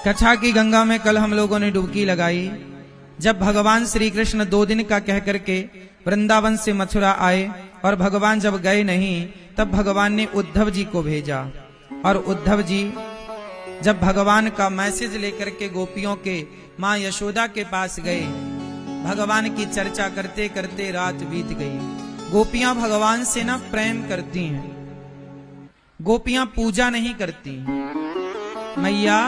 कथा की गंगा में कल हम लोगों ने डुबकी लगाई। जब भगवान श्री कृष्ण 2 दिन का कह करके वृंदावन से मथुरा आए और भगवान जब गए नहीं, तब भगवान ने उद्धव जी को भेजा। और उद्धव जी जब भगवान का मैसेज लेकर के गोपियों के माँ यशोदा के पास गए, भगवान की चर्चा करते करते रात बीत गई। गोपियां भगवान से ना प्रेम करती हैं, गोपियां पूजा नहीं करती। मैया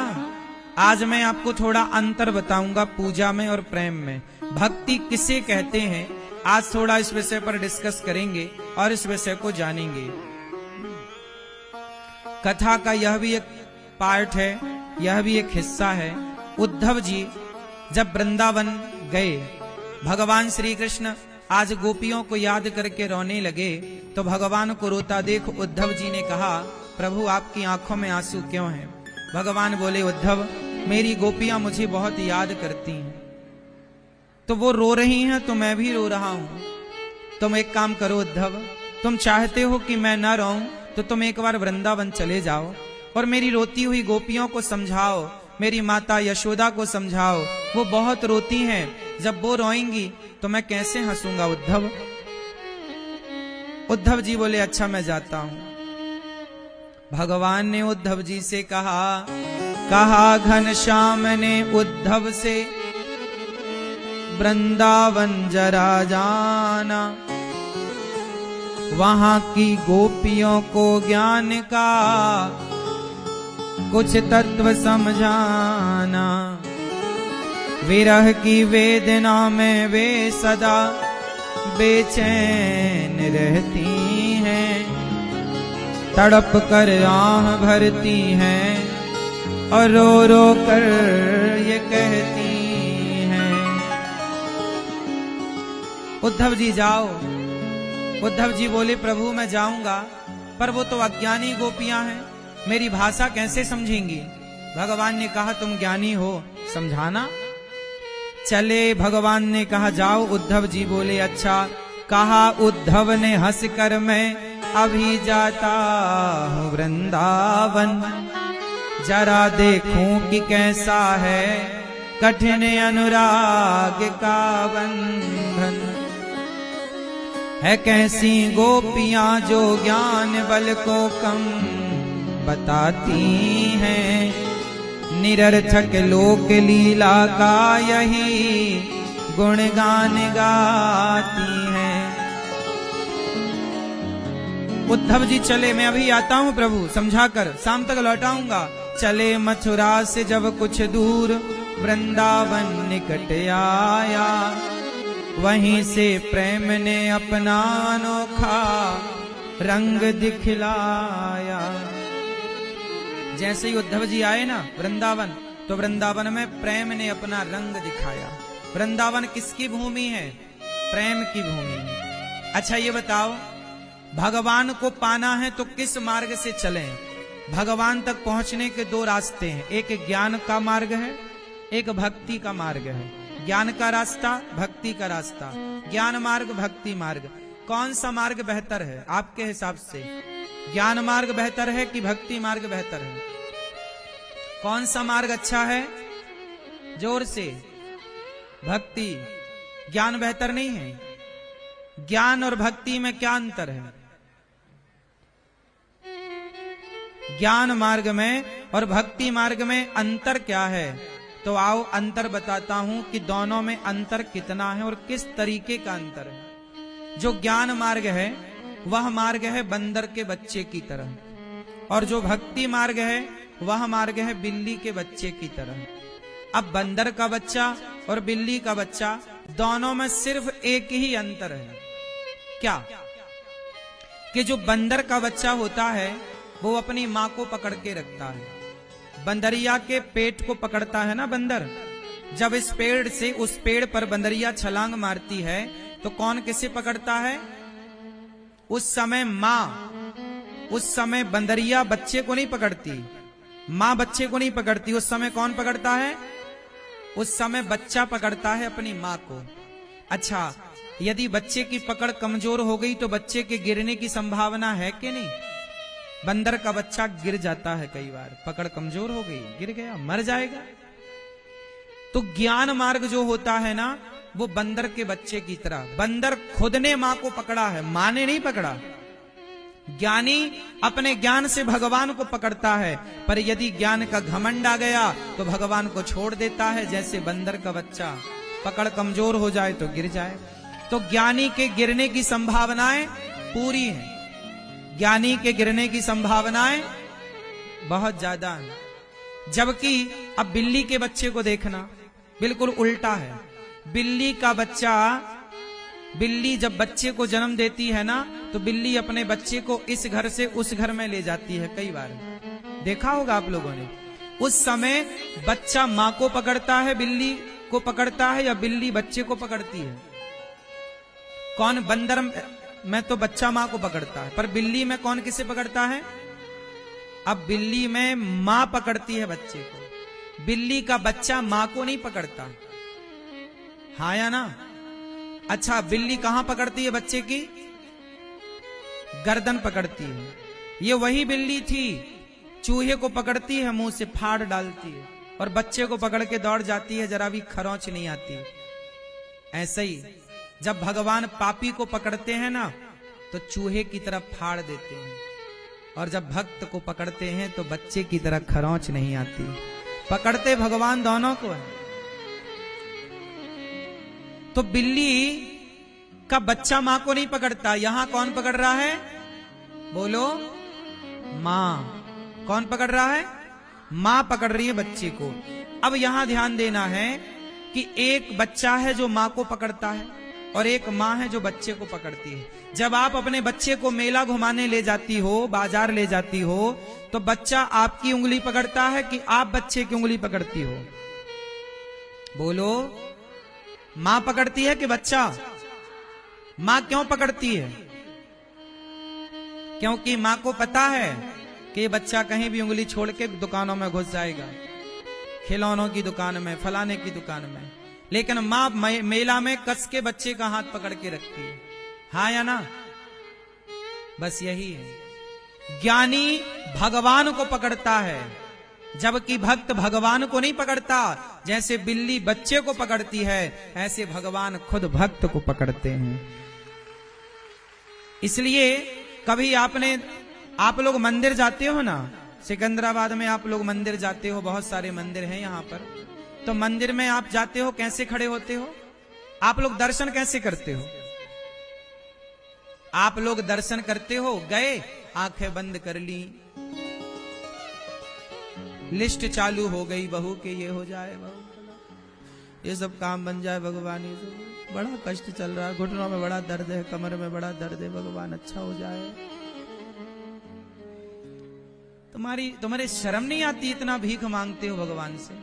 आज मैं आपको थोड़ा अंतर बताऊंगा पूजा में और प्रेम में। भक्ति किसे कहते हैं, आज थोड़ा इस विषय पर डिस्कस करेंगे और इस विषय को जानेंगे। कथा का यह भी एक पार्ट है, यह भी एक हिस्सा है। उद्धव जी जब वृंदावन गए, भगवान श्री कृष्ण आज गोपियों को याद करके रोने लगे, तो भगवान को रोता देख उद्धव जी ने कहा, प्रभु आपकी आंखों में आंसू क्यों हैं? भगवान बोले, उद्धव मेरी गोपियां मुझे बहुत याद करती हैं, तो वो रो रही हैं तो मैं भी रो रहा हूं। तुम एक काम करो उद्धव, तुम चाहते हो कि मैं न रोऊं तो तुम एक बार वृंदावन चले जाओ और मेरी रोती हुई गोपियों को समझाओ, मेरी माता यशोदा को समझाओ, वो बहुत रोती हैं, जब वो रोएंगी तो मैं कैसे हंसूंगा उद्धव। उद्धव जी बोले, अच्छा मैं जाता हूं। भगवान ने उद्धव जी से कहा घनश्याम ने उद्धव से, वृंदावन जरा जाना, वहां की गोपियों को ज्ञान का कुछ तत्व समझाना। विरह की वेदना में वे सदा बेचैन रहती हैं, तड़प कर आह भरती हैं और रो रो कर ये कहती हैं। उद्धव जी जाओ। उद्धव जी बोले, प्रभु मैं जाऊंगा, पर वो तो अज्ञानी गोपियां हैं, मेरी भाषा कैसे समझेंगी? भगवान ने कहा, तुम ज्ञानी हो, समझाना। चले, भगवान ने कहा जाओ। उद्धव जी बोले, अच्छा। कहा उद्धव ने हंस कर, मैं अभी जाता हूँ वृंदावन, जरा देखूं कि कैसा है कठिन अनुराग का बंधन। है कैसी गोपियां जो ज्ञान बल को कम बताती हैं, निरर्थक लोक लीला का यही गुणगान गाती हैं। उद्धव जी चले, मैं अभी आता हूं प्रभु, समझाकर शाम तक लौटाऊंगा। चले मथुरा से जब कुछ दूर, वृंदावन निकट आया, वहीं से प्रेम ने अपना अनोखा रंग दिखलाया। जैसे ही उद्धव जी आए ना वृंदावन, तो वृंदावन में प्रेम ने अपना रंग दिखाया। वृंदावन किसकी भूमि है? प्रेम की भूमि है। अच्छा ये बताओ, भगवान को पाना है तो किस मार्ग से चलें? भगवान तक पहुंचने के 2 रास्ते हैं, एक ज्ञान का मार्ग है, एक भक्ति का मार्ग है। ज्ञान का रास्ता, भक्ति का रास्ता। ज्ञान मार्ग, भक्ति मार्ग, कौन सा मार्ग बेहतर है आपके हिसाब से? ज्ञान मार्ग बेहतर है कि भक्ति मार्ग बेहतर है? कौन सा मार्ग अच्छा है? जोर से। भक्ति। ज्ञान बेहतर नहीं है? ज्ञान और भक्ति में क्या अंतर है? ज्ञान मार्ग में और भक्ति मार्ग में अंतर क्या है? तो आओ अंतर बताता हूं कि दोनों में अंतर कितना है और किस तरीके का अंतर है। जो ज्ञान मार्ग है वह मार्ग है बंदर के बच्चे की तरह, और जो भक्ति मार्ग है वह मार्ग है बिल्ली के बच्चे की तरह। अब बंदर का बच्चा और बिल्ली का बच्चा, दोनों में सिर्फ एक ही अंतर है। क्या? कि जो बंदर का बच्चा होता है वो अपनी माँ को पकड़ के रखता है। बंदरिया के पेट को पकड़ता है ना बंदर। जब इस पेड़ से उस पेड़ पर बंदरिया छलांग मारती है तो कौन किसे पकड़ता है? उस समय माँ, उस समय बंदरिया बच्चे को नहीं पकड़ती, माँ बच्चे को नहीं पकड़ती। उस समय कौन पकड़ता है? उस समय बच्चा पकड़ता है अपनी माँ को। अच्छा, यदि बच्चे की पकड़ कमजोर हो गई तो बच्चे के गिरने की संभावना है कि नहीं? बंदर का बच्चा गिर जाता है, कई बार पकड़ कमजोर हो गई, गिर गया, मर जाएगा। तो ज्ञान मार्ग जो होता है ना, वो बंदर के बच्चे की तरह, बंदर खुद ने मां को पकड़ा है, मां ने नहीं पकड़ा। ज्ञानी अपने ज्ञान से भगवान को पकड़ता है, पर यदि ज्ञान का घमंड आ गया तो भगवान को छोड़ देता है। जैसे बंदर का बच्चा पकड़ कमजोर हो जाए तो गिर जाए। तो ज्ञानी के गिरने की संभावनाएं पूरी हैं, ज्ञानी के गिरने की संभावनाएं बहुत ज्यादा हैं। जबकि अब बिल्ली के बच्चे को देखना, बिल्कुल उल्टा है। बिल्ली का बच्चा, बिल्ली जब बच्चे को जन्म देती है ना, तो बिल्ली अपने बच्चे को इस घर से उस घर में ले जाती है। कई बार देखा होगा आप लोगों ने। उस समय बच्चा मां को पकड़ता है, बिल्ली को पकड़ता है, या बिल्ली बच्चे को पकड़ती है? कौन? बंदर में तो बच्चा मां को पकड़ता है, पर बिल्ली में कौन किसे पकड़ता है? अब बिल्ली में मां पकड़ती है बच्चे को, बिल्ली का बच्चा मां को नहीं पकड़ता। हाँ या ना? अच्छा, बिल्ली कहां पकड़ती है बच्चे की? गर्दन पकड़ती है। ये वही बिल्ली थी, चूहे को पकड़ती है, मुंह से फाड़ डालती है, और बच्चे को पकड़ के दौड़ जाती है, जरा भी खरोंच नहीं आती। ऐसे ही जब भगवान पापी को पकड़ते हैं ना, तो चूहे की तरफ फाड़ देते हैं, और जब भक्त को पकड़ते हैं तो बच्चे की तरह खरोंच नहीं आती। पकड़ते भगवान दोनों को है। तो बिल्ली का बच्चा मां को नहीं पकड़ता, यहां कौन पकड़ रहा है? बोलो, मां। कौन पकड़ रहा है? मां पकड़ रही है बच्चे को। अब यहां ध्यान देना है कि एक बच्चा है जो मां को पकड़ता है, और एक मां है जो बच्चे को पकड़ती है। जब आप अपने बच्चे को मेला घुमाने ले जाती हो, बाजार ले जाती हो, तो बच्चा आपकी उंगली पकड़ता है कि आप बच्चे की उंगली पकड़ती हो? बोलो, मां पकड़ती है कि बच्चा? मां क्यों पकड़ती है? क्योंकि मां को पता है कि बच्चा कहीं भी उंगली छोड़ के दुकानों में घुस जाएगा, खिलौनों की दुकान में, फलाने की दुकान में। लेकिन मां मेला में कस के बच्चे का हाथ पकड़ के रखती है। हाँ या ना? बस यही है। ज्ञानी भगवान को पकड़ता है, जबकि भक्त भगवान को नहीं पकड़ता। जैसे बिल्ली बच्चे को पकड़ती है, ऐसे भगवान खुद भक्त को पकड़ते हैं। इसलिए कभी आप लोग मंदिर जाते हो ना, सिकंदराबाद में आप लोग मंदिर जाते हो, बहुत सारे मंदिर हैं यहाँ पर। तो मंदिर में आप जाते हो, कैसे खड़े होते हो? आप लोग दर्शन कैसे करते हो? आप लोग दर्शन करते हो, गए, आंखें बंद कर ली, लिस्ट चालू हो गई, बहू के ये हो जाए, बहू ये सब काम बन जाए, भगवान ये सब बड़ा कष्ट चल रहा है, घुटनों में बड़ा दर्द है, कमर में बड़ा दर्द है, भगवान अच्छा हो जाए। तुम्हारे शर्म नहीं आती? इतना भीख मांगते हो भगवान से।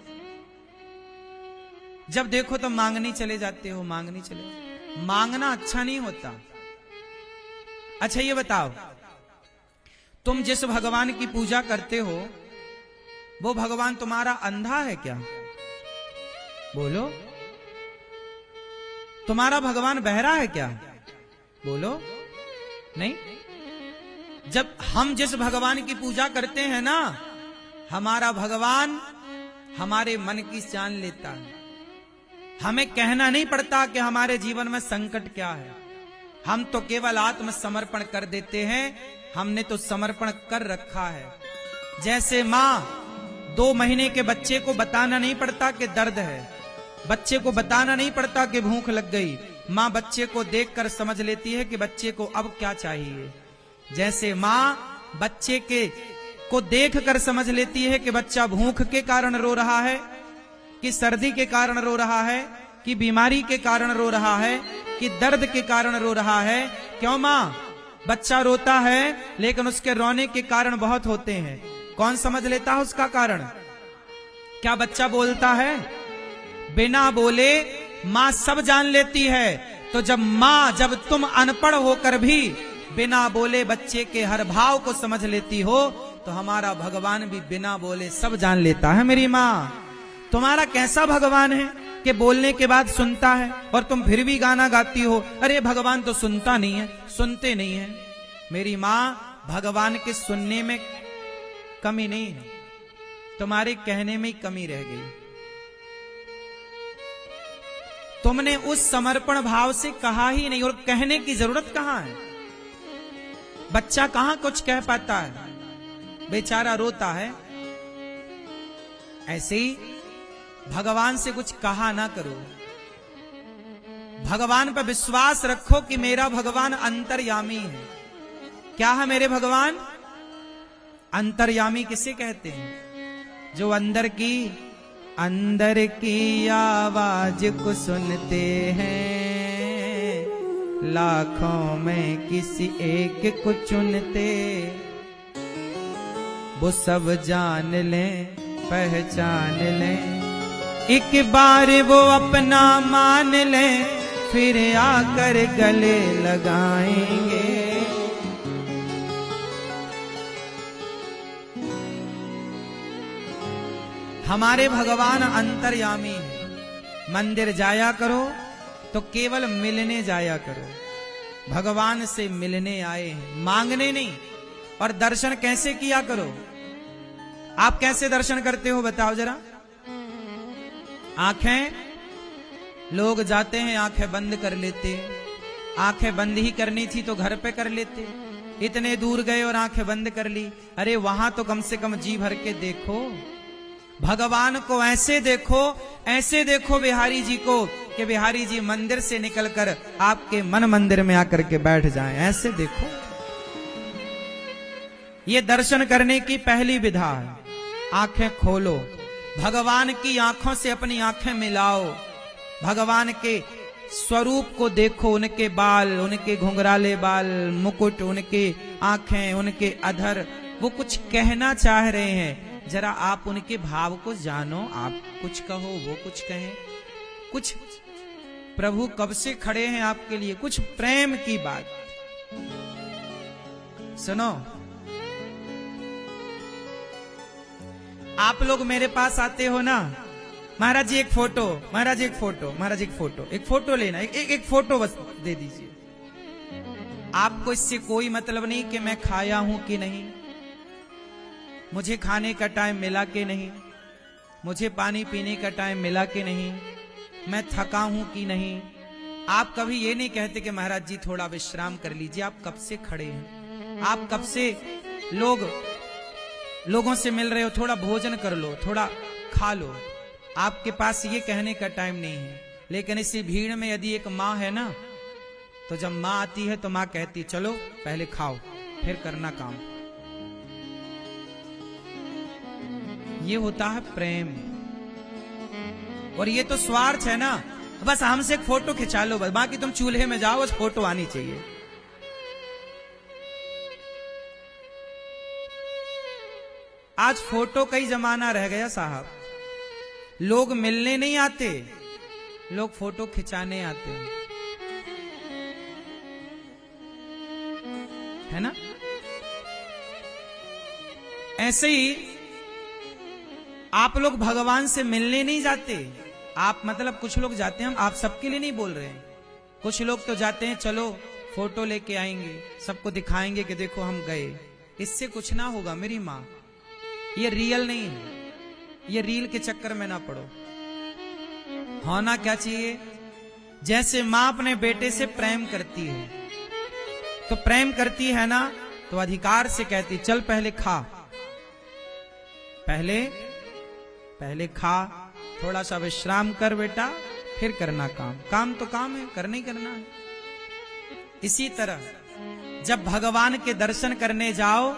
जब देखो तो मांगनी चले जाते हो, मांगनी चले। मांगना अच्छा नहीं होता। अच्छा ये बताओ, तुम जिस भगवान की पूजा करते हो, वो भगवान तुम्हारा अंधा है क्या? बोलो, तुम्हारा भगवान बहरा है क्या? बोलो, नहीं। जब हम जिस भगवान की पूजा करते हैं ना, हमारा भगवान हमारे मन की जान लेता है। हमें कहना नहीं पड़ता कि हमारे जीवन में संकट क्या है। हम तो केवल आत्मसमर्पण कर देते हैं। हमने तो समर्पण कर रखा है। जैसे मां 2 महीने के बच्चे को बताना नहीं पड़ता कि दर्द है, बच्चे को बताना नहीं पड़ता कि भूख लग गई। मां बच्चे को देखकर समझ लेती है कि बच्चे को अब क्या चाहिए। जैसे मां बच्चे को देखकर समझ लेती है कि बच्चा भूख के कारण रो रहा है, कि सर्दी के कारण रो रहा है, कि बीमारी के कारण रो रहा है, कि दर्द के कारण रो रहा है। क्यों मां? बच्चा रोता है, लेकिन उसके रोने के कारण बहुत होते हैं। कौन समझ लेता है उसका कारण? क्या बच्चा बोलता है? बिना बोले मां सब जान लेती है। तो जब तुम अनपढ़ होकर भी बिना बोले बच्चे के हर भाव को समझ लेती हो, तो हमारा भगवान भी बिना बोले सब जान लेता है। मेरी मां, तुम्हारा कैसा भगवान है कि बोलने के बाद सुनता है, और तुम फिर भी गाना गाती हो? अरे भगवान तो सुनता नहीं है, सुनते नहीं है। मेरी मां, भगवान के सुनने में कमी नहीं है, तुम्हारे कहने में ही कमी रह गई। तुमने उस समर्पण भाव से कहा ही नहीं, और कहने की जरूरत कहां है। बच्चा कहां कुछ कह पाता है, बेचारा रोता है। ऐसे ही भगवान से कुछ कहा ना करो, भगवान पर विश्वास रखो कि मेरा भगवान अंतर्यामी है। क्या है मेरे भगवान? अंतर्यामी किसे कहते हैं? जो अंदर की आवाज को सुनते हैं, लाखों में किसी एक को चुनते, वो सब जान लें पहचान लें, एक बार वो अपना मान लें, फिर आकर गले लगाएंगे। हमारे भगवान अंतर्यामी है। मंदिर जाया करो तो केवल मिलने जाया करो, भगवान से मिलने आए हैं, मांगने नहीं। और दर्शन कैसे किया करो? आप कैसे दर्शन करते हो बताओ जरा? आंखें, लोग जाते हैं आंखें बंद कर लेते, आंखें बंद ही करनी थी तो घर पे कर लेते, इतने दूर गए और आंखें बंद कर ली। अरे वहां तो कम से कम जी भर के देखो, भगवान को ऐसे देखो बिहारी जी को कि बिहारी जी मंदिर से निकलकर आपके मन मंदिर में आकर के बैठ जाएं, ऐसे देखो। ये दर्शन करने की पहली विधा है। आंखें खोलो, भगवान की आंखों से अपनी आंखें मिलाओ, भगवान के स्वरूप को देखो, उनके बाल, उनके घुंघराले बाल, मुकुट, उनके आंखें, उनके अधर, वो कुछ कहना चाह रहे हैं। जरा आप उनके भाव को जानो, आप कुछ कहो वो कुछ कहें। कुछ प्रभु कब से खड़े हैं आपके लिए, कुछ प्रेम की बात सुनो। आप लोग मेरे पास आते हो ना, महाराज जी एक फोटो, महाराज एक फोटो, महाराज एक फोटो, एक फोटो लेना, एक फोटो बस दे दीजिए। आपको इससे कोई मतलब नहीं कि मैं खाया हूं कि नहीं, मुझे खाने का टाइम मिला कि नहीं, मुझे पानी पीने का टाइम मिला कि नहीं, मैं थका हूं कि नहीं। आप कभी ये नहीं कहते कि महाराज जी थोड़ा विश्राम कर लीजिए। आप कब से खड़े हैं, आप कब से लोगों से मिल रहे हो, थोड़ा भोजन कर लो, थोड़ा खा लो। आपके पास ये कहने का टाइम नहीं है। लेकिन इसी भीड़ में यदि एक माँ है ना, तो जब माँ आती है तो माँ कहती चलो पहले खाओ फिर करना काम। ये होता है प्रेम। और ये तो स्वार्थ है ना, बस हमसे एक फोटो खिंचा लो, बस बाकी तुम चूल्हे में जाओ, बस फोटो आनी चाहिए। आज फोटो का ही जमाना रह गया साहब। लोग मिलने नहीं आते, लोग फोटो खिंचाने आते हैं, है ना? ऐसे ही आप लोग भगवान से मिलने नहीं जाते। आप मतलब कुछ लोग जाते हैं, हम आप सबके लिए नहीं बोल रहे हैं। कुछ लोग तो जाते हैं चलो फोटो लेके आएंगे, सबको दिखाएंगे कि देखो हम गए। इससे कुछ ना होगा मेरी माँ, ये रियल नहीं है। ये रील के चक्कर में ना पड़ो। होना क्या चाहिए, जैसे माँ अपने बेटे से प्रेम करती है, तो प्रेम करती है ना, तो अधिकार से कहती चल पहले खा, पहले खा, थोड़ा सा विश्राम कर बेटा, फिर करना काम। काम तो काम है, करना ही करना है। इसी तरह जब भगवान के दर्शन करने जाओ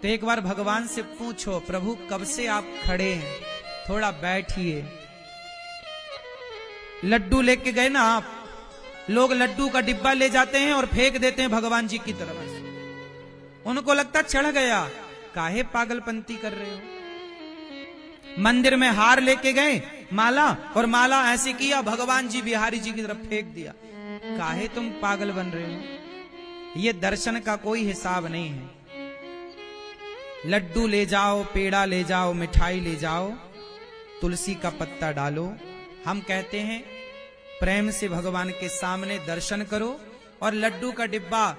तो एक बार भगवान से पूछो, प्रभु कब से आप खड़े हैं, थोड़ा बैठिए। लड्डू लेके गए ना आप, लोग लड्डू का डिब्बा ले जाते हैं और फेंक देते हैं भगवान जी की तरफ। उनको लगता चढ़ गया, काहे पागलपंती कर रहे हो। मंदिर में हार लेके गए, माला, और माला ऐसे किया, भगवान जी बिहारी जी की तरफ फेंक दिया। काहे तुम पागल बन रहे हो। ये दर्शन का कोई हिसाब नहीं है। लड्डू ले जाओ, पेड़ा ले जाओ, मिठाई ले जाओ, तुलसी का पत्ता डालो। हम कहते हैं प्रेम से भगवान के सामने दर्शन करो, और लड्डू का डिब्बा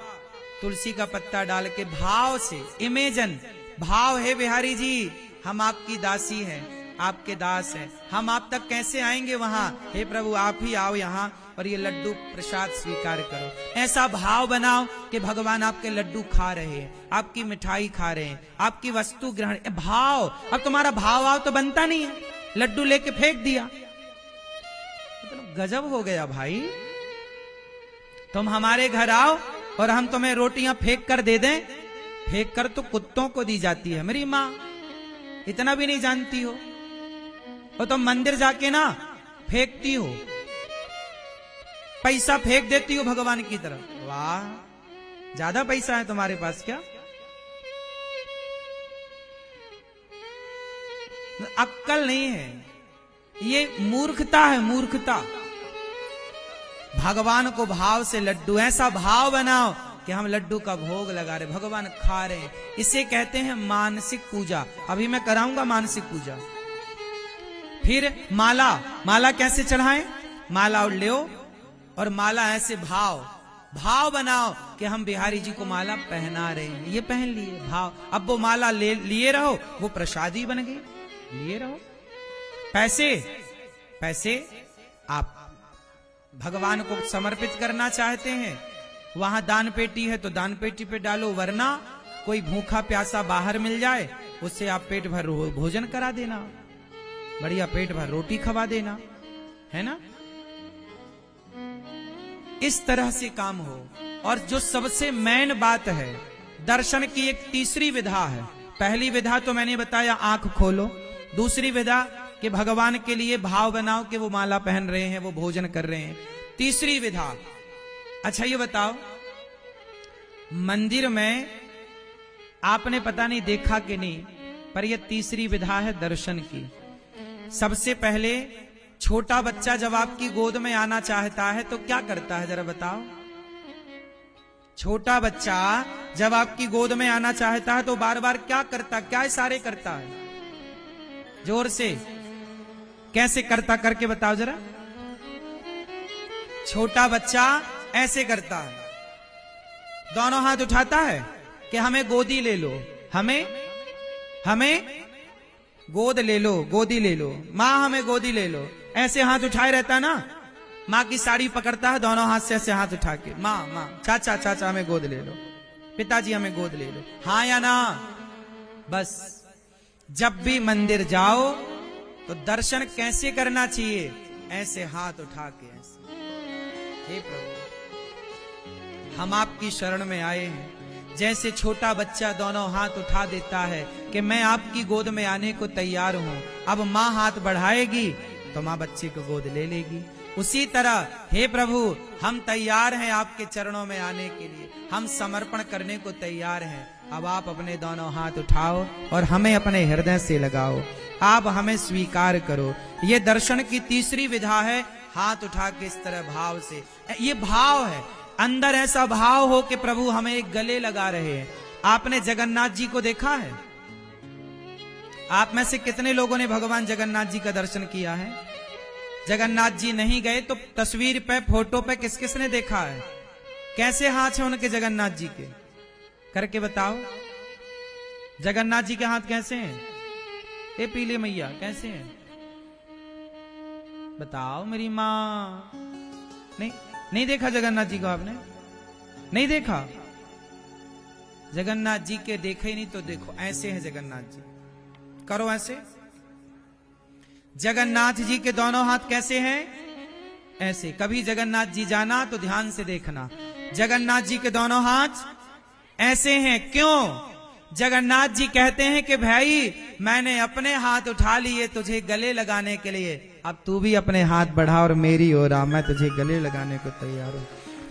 तुलसी का पत्ता डाल के भाव से, इमेजन भाव है बिहारी जी, हम आपकी दासी हैं, आपके दास हैं, हम आप तक कैसे आएंगे वहां? हे प्रभु आप ही आओ यहाँ और ये लड्डू प्रसाद स्वीकार करो। ऐसा भाव बनाओ कि भगवान आपके लड्डू खा रहे हैं, आपकी मिठाई खा रहे हैं, आपकी वस्तु ग्रहण, भाव। अब तुम्हारा भाव आओ तो बनता नहीं है, लड्डू लेके फेंक दिया, मतलब गजब हो गया भाई। तुम हमारे घर आओ और हम तुम्हें रोटियां फेंक कर दे दें, फेंक कर तो कुत्तों को दी जाती है मेरी माँ, इतना भी नहीं जानती हो। और तुम मंदिर जाके ना फेंकती हो, पैसा फेंक देती हो भगवान की तरफ। वाह, ज्यादा पैसा है तुम्हारे पास क्या? अक्कल नहीं है, ये मूर्खता है, मूर्खता। भगवान को भाव से लड्डू, ऐसा भाव बनाओ कि हम लड्डू का भोग लगा रहे, भगवान खा रहे हैं। इसे कहते हैं मानसिक पूजा। अभी मैं कराऊंगा मानसिक पूजा। फिर माला, माला कैसे चढ़ाएं? माला ले और माला ऐसे भाव बनाओ कि हम बिहारी जी को माला पहना रहे हैं, ये पहन लिए भाव। अब वो माला लिए रहो, वो प्रसादी बन गई, लिए रहो। पैसे आप भगवान को समर्पित करना चाहते हैं, वहां दान पेटी है तो दान पेटी पे डालो, वरना कोई भूखा प्यासा बाहर मिल जाए उससे आप पेट भर भोजन करा देना, बढ़िया पेट भर रोटी खवा देना, है ना? इस तरह से काम हो। और जो सबसे मेन बात है, दर्शन की एक तीसरी विधा है। पहली विधा तो मैंने बताया आंख खोलो, दूसरी विधा कि भगवान के लिए भाव बनाओ कि वो माला पहन रहे हैं, वो भोजन कर रहे हैं। तीसरी विधा, अच्छा ये बताओ, मंदिर में आपने पता नहीं देखा कि नहीं, पर यह तीसरी विधा है दर्शन की। सबसे पहले छोटा बच्चा जब आपकी गोद में आना चाहता है तो क्या करता है, जरा बताओ? छोटा बच्चा जब आपकी गोद में आना चाहता है तो बार बार क्या करता, क्या इशारे करता है? जोर से कैसे करता, करके बताओ जरा। छोटा बच्चा ऐसे करता है, दोनों हाथ उठाता है कि हमें गोदी ले लो, हमें गोद ले लो, गोदी ले लो, माँ हमें गोदी ले लो, ऐसे हाथ उठाए रहता ना। माँ की साड़ी पकड़ता है दोनों हाथ से, ऐसे हाथ उठा के, माँ चाचा हमें गोद ले लो, पिताजी हमें गोद ले लो, हाँ या ना? बस जब भी मंदिर जाओ तो दर्शन कैसे करना चाहिए? ऐसे हाथ उठा के, ऐसे। हे प्रभु हम आपकी शरण में आए हैं, जैसे छोटा बच्चा दोनों हाथ उठा देता है कि मैं आपकी गोद में आने को तैयार हूं, अब माँ हाथ बढ़ाएगी तो माँ बच्चे को गोद ले लेगी। उसी तरह हे प्रभु हम तैयार हैं आपके चरणों में आने के लिए, हम समर्पण करने को तैयार हैं। अब आप अपने दोनों हाथ उठाओ और हमें अपने हृदय से लगाओ, आप हमें स्वीकार करो। ये दर्शन की तीसरी विधा है, हाथ उठा के इस तरह भाव से। ये भाव है, अंदर ऐसा भाव हो कि प्रभु हमें एक गले लगा रहे हैं। आपने जगन्नाथ जी को देखा है? आप में से कितने लोगों ने भगवान जगन्नाथ जी का दर्शन किया है? जगन्नाथ जी नहीं गए तो तस्वीर पे, फोटो पे किस किस ने देखा है? कैसे हाथ है उनके जगन्नाथ जी के? करके बताओ, जगन्नाथ जी के हाथ कैसे हैं? ए पीले मैया कैसे हैं? बताओ मेरी माँ। नहीं देखा जगन्नाथ जी को आपने? नहीं देखा? जगन्नाथ जी के देखे ही नहीं तो देखो, ऐसे हैं जगन्नाथ जी, करो ऐसे। जगन्नाथ जी के दोनों हाथ कैसे हैं? ऐसे। कभी जगन्नाथ जी जाना तो ध्यान से देखना, जगन्नाथ जी के दोनों हाथ ऐसे हैं। क्यों? जगन्नाथ जी कहते हैं कि भाई मैंने अपने हाथ उठा लिए तुझे गले लगाने के लिए, अब तू भी अपने हाथ बढ़ा और मेरी ओर आ, मैं तुझे गले लगाने को तैयार हूं।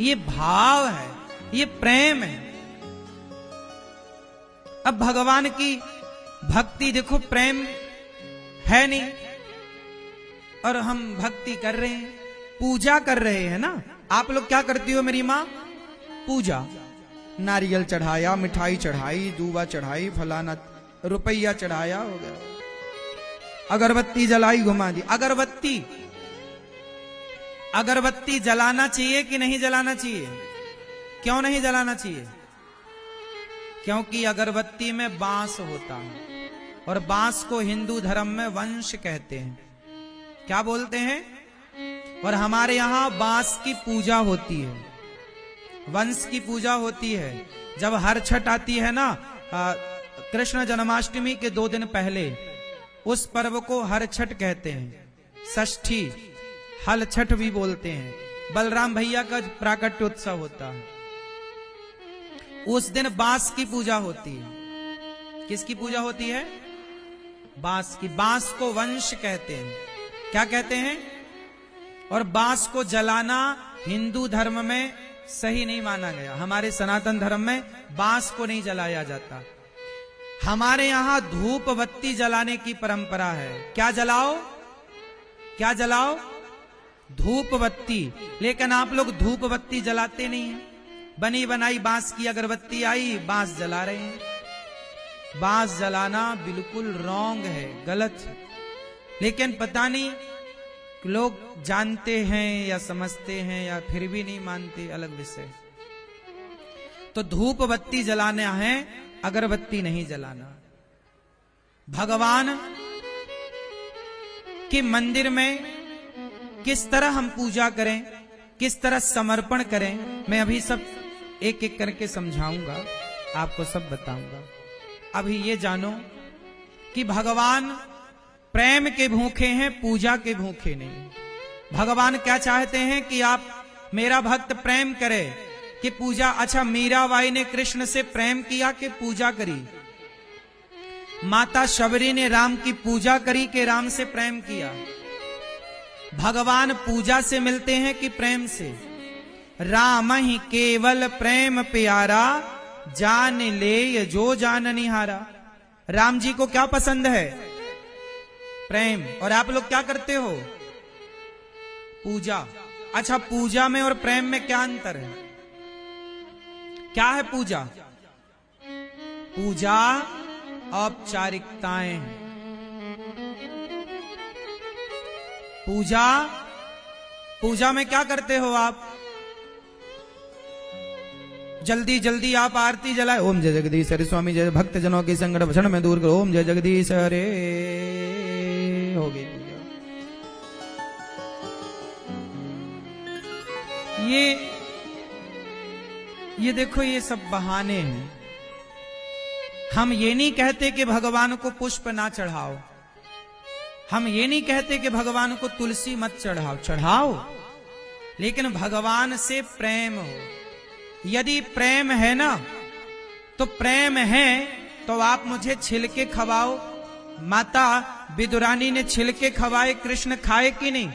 ये भाव है, ये प्रेम है। अब भगवान की भक्ति देखो, प्रेम है नहीं और हम भक्ति कर रहे हैं, पूजा कर रहे हैं ना। आप लोग क्या करती हो मेरी माँ? पूजा, नारियल चढ़ाया, मिठाई चढ़ाई, दूबा चढ़ाई, फलाना रुपया चढ़ाया, हो गया। अगरबत्ती जलाई, घुमा दी। अगरबत्ती जलाना चाहिए कि नहीं जलाना चाहिए? क्यों नहीं जलाना चाहिए? क्योंकि अगरबत्ती में बांस होता है और बांस को हिंदू धर्म में वंश कहते हैं। क्या बोलते हैं? और हमारे यहां बांस की पूजा होती है, वंश की पूजा होती है। जब हर छठ आती है ना, कृष्ण जन्माष्टमी के 2 दिन पहले, उस पर्व को हर छठ कहते हैं। षष्ठी हल छठ भी बोलते हैं। बलराम भैया का प्राकट्य उत्सव होता है, उस दिन बांस की पूजा होती है। किसकी पूजा होती है? बांस की। बांस को वंश कहते हैं। क्या कहते हैं? और बांस को जलाना हिंदू धर्म में सही नहीं माना गया। हमारे सनातन धर्म में बांस को नहीं जलाया जाता। हमारे यहां धूप बत्ती जलाने की परंपरा है। क्या जलाओ? क्या जलाओ? धूप बत्ती। लेकिन आप लोग धूप बत्ती जलाते नहीं हैं। बनी बनाई बांस की अगरबत्ती आई, बांस जला रहे हैं। बांस जलाना बिल्कुल रॉन्ग है, गलत है। लेकिन पता नहीं लोग जानते हैं या समझते हैं या फिर भी नहीं मानते, अलग विषय। तो धूप बत्ती जलाना है, अगरबत्ती नहीं जलाना। भगवान के मंदिर में किस तरह हम पूजा करें, किस तरह समर्पण करें, मैं अभी सब एक एक करके समझाऊंगा, आपको सब बताऊंगा। अभी ये जानो कि भगवान प्रेम के भूखे हैं, पूजा के भूखे नहीं। भगवान क्या चाहते हैं कि आप मेरा भक्त प्रेम करे कि पूजा। अच्छा, मीराबाई ने कृष्ण से प्रेम किया कि पूजा करी? माता शबरी ने राम की पूजा करी कि राम से प्रेम किया? भगवान पूजा से मिलते हैं कि प्रेम से? राम ही केवल प्रेम प्यारा, जान ले जो जान निहारा। राम जी को क्या पसंद है? प्रेम। और आप लोग क्या करते हो? पूजा। अच्छा, पूजा में और प्रेम में क्या अंतर है? क्या है पूजा? पूजा औपचारिकताएं हैं। पूजा में क्या करते हो आप? जल्दी जल्दी आप आरती जलाए, ओम जय जगदीश हरे स्वामी जय, भक्त जनों की संकट भक्षण में दूर करो, ओम जय जगदीश हरे, हो गई पूजा। ये देखो, ये सब बहाने हैं। हम ये नहीं कहते कि भगवान को पुष्प ना चढ़ाओ, हम ये नहीं कहते कि भगवान को तुलसी मत चढ़ाओ, चढ़ाओ, लेकिन भगवान से प्रेम हो। यदि प्रेम है ना, तो प्रेम है तो आप मुझे छिलके खवाओ। माता विदुरानी ने छिलके खवाए, कृष्ण खाए कि नहीं?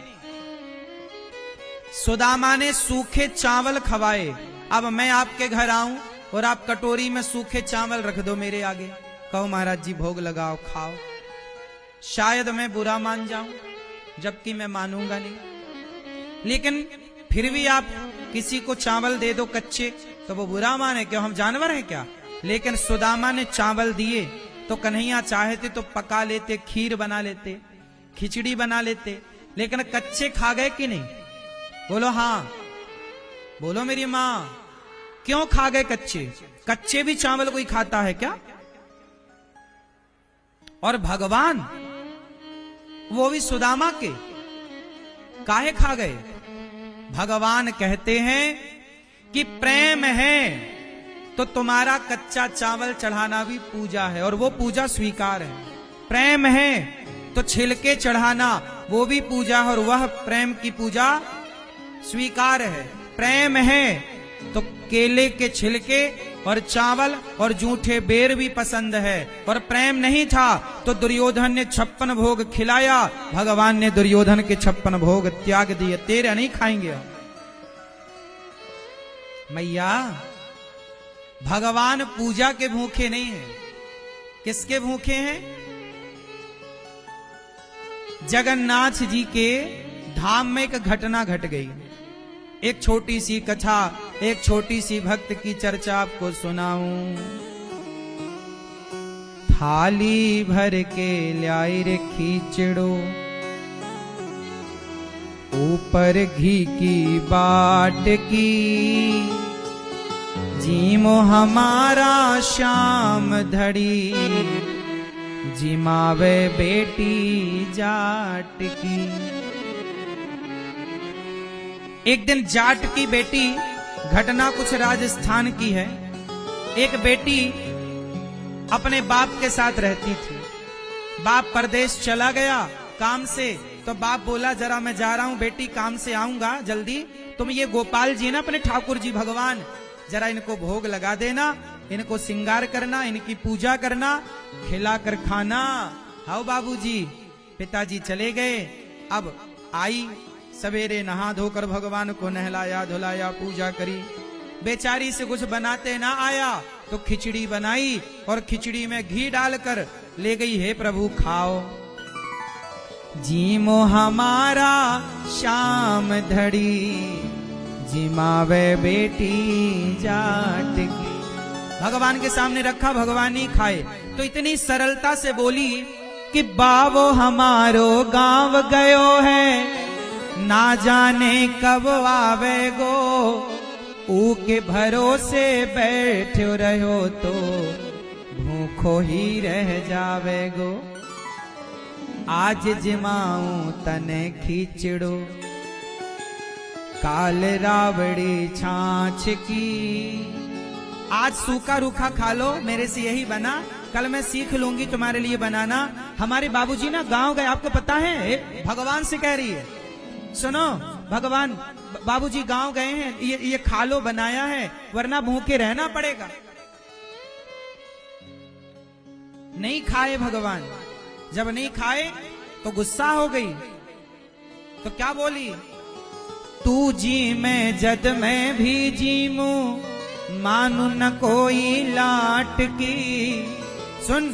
सुदामा ने सूखे चावल खवाए। अब मैं आपके घर आऊं और आप कटोरी में सूखे चावल रख दो मेरे आगे, कहो महाराज जी भोग लगाओ, खाओ, शायद मैं बुरा मान जाऊं, जबकि मैं मानूंगा नहीं। लेकिन फिर भी आप किसी को चावल दे दो कच्चे, तो वो बुरा माने, क्यों हम जानवर हैं क्या? लेकिन सुदामा ने चावल दिए तो कन्हैया चाहते तो पका लेते, खीर बना लेते, खिचड़ी बना लेते, लेकिन कच्चे खा गए कि नहीं? बोलो हाँ, बोलो मेरी माँ, क्यों खा गए कच्चे? कच्चे भी चावल कोई खाता है क्या? और भगवान वो भी सुदामा के काहे खा गए? भगवान कहते हैं कि प्रेम है तो तुम्हारा कच्चा चावल चढ़ाना भी पूजा है, और वो पूजा स्वीकार है। प्रेम है तो छिलके चढ़ाना वो भी पूजा है, और वह प्रेम की पूजा स्वीकार है। प्रेम है तो केले के छिलके और चावल और जूठे बेर भी पसंद है, और प्रेम नहीं था तो दुर्योधन ने 56 भोग खिलाया, भगवान ने दुर्योधन के 56 भोग त्याग दिए, तेरे नहीं खाएंगे हम। मैया, भगवान पूजा के भूखे नहीं हैं, किसके भूखे हैं? जगन्नाथ जी के धाम में एक घटना घट गई। एक छोटी सी कथा, एक छोटी सी भक्त की चर्चा आपको सुनाऊं। थाली भर के लाई रे खींचड़ो, ऊपर घी की बाट की, जीमो हमारा श्याम धड़ी, जिमावे बेटी जाट की। एक दिन जाट की बेटी, घटना कुछ राजस्थान की है। एक बेटी अपने बाप के साथ रहती थी। बाप परदेश चला गया काम से, तो बाप बोला जरा मैं जा रहा हूं बेटी, काम से आऊंगा जल्दी, तुम ये गोपाल जी ना अपने ठाकुर जी भगवान, जरा इनको भोग लगा देना, इनको श्रृंगार करना, इनकी पूजा करना, खिलाकर खाना। हाउ बाबूजी। पिताजी चले गए। अब आई सवेरे नहा धोकर भगवान को नहलाया धुलाया, पूजा करी। बेचारी से कुछ बनाते ना आया तो खिचड़ी बनाई और खिचड़ी में घी डालकर ले गई, हे प्रभु खाओ। जीमो हमारा शाम धड़ी, जिमावे बेटी जाट की। भगवान के सामने रखा, भगवान ही खाए। तो इतनी सरलता से बोली कि बाबो हमारो गांव गयो है, ना जाने कब आवेगो, ऊके भरोसे बैठो रहो तो भूखो ही रह जावेगो। आज जिमाऊं तने खींचड़ो, काल रावड़ी छाछ की। आज सूखा रूखा खा लो, मेरे से यही बना, कल मैं सीख लूंगी तुम्हारे लिए बनाना। हमारे बाबूजी ना गांव गए, आपको पता है, भगवान से कह रही है, सुनो भगवान, बाबूजी गांव गए हैं, ये खा लो बनाया है, वरना भूखे रहना पड़ेगा। नहीं खाए भगवान। जब नहीं खाए तो गुस्सा हो गई, तो क्या बोली, तू जी मैं जद मैं भी जीमू, मानू न कोई लाट की। सुन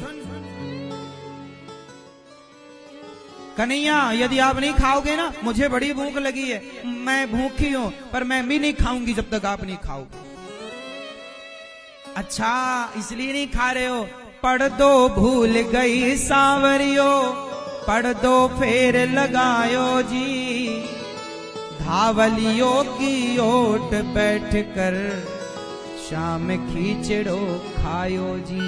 कन्हैया, यदि आप नहीं खाओगे ना, मुझे बड़ी भूख लगी है, मैं भूखी हूं, पर मैं भी नहीं खाऊंगी जब तक आप नहीं खाओगे। अच्छा इसलिए नहीं खा रहे हो, पढ़ दो भूल गई सांवरियो, पढ़ दो फेर लगायो जी, धावलियों की ओट बैठ कर शाम खींचड़ो खायो जी।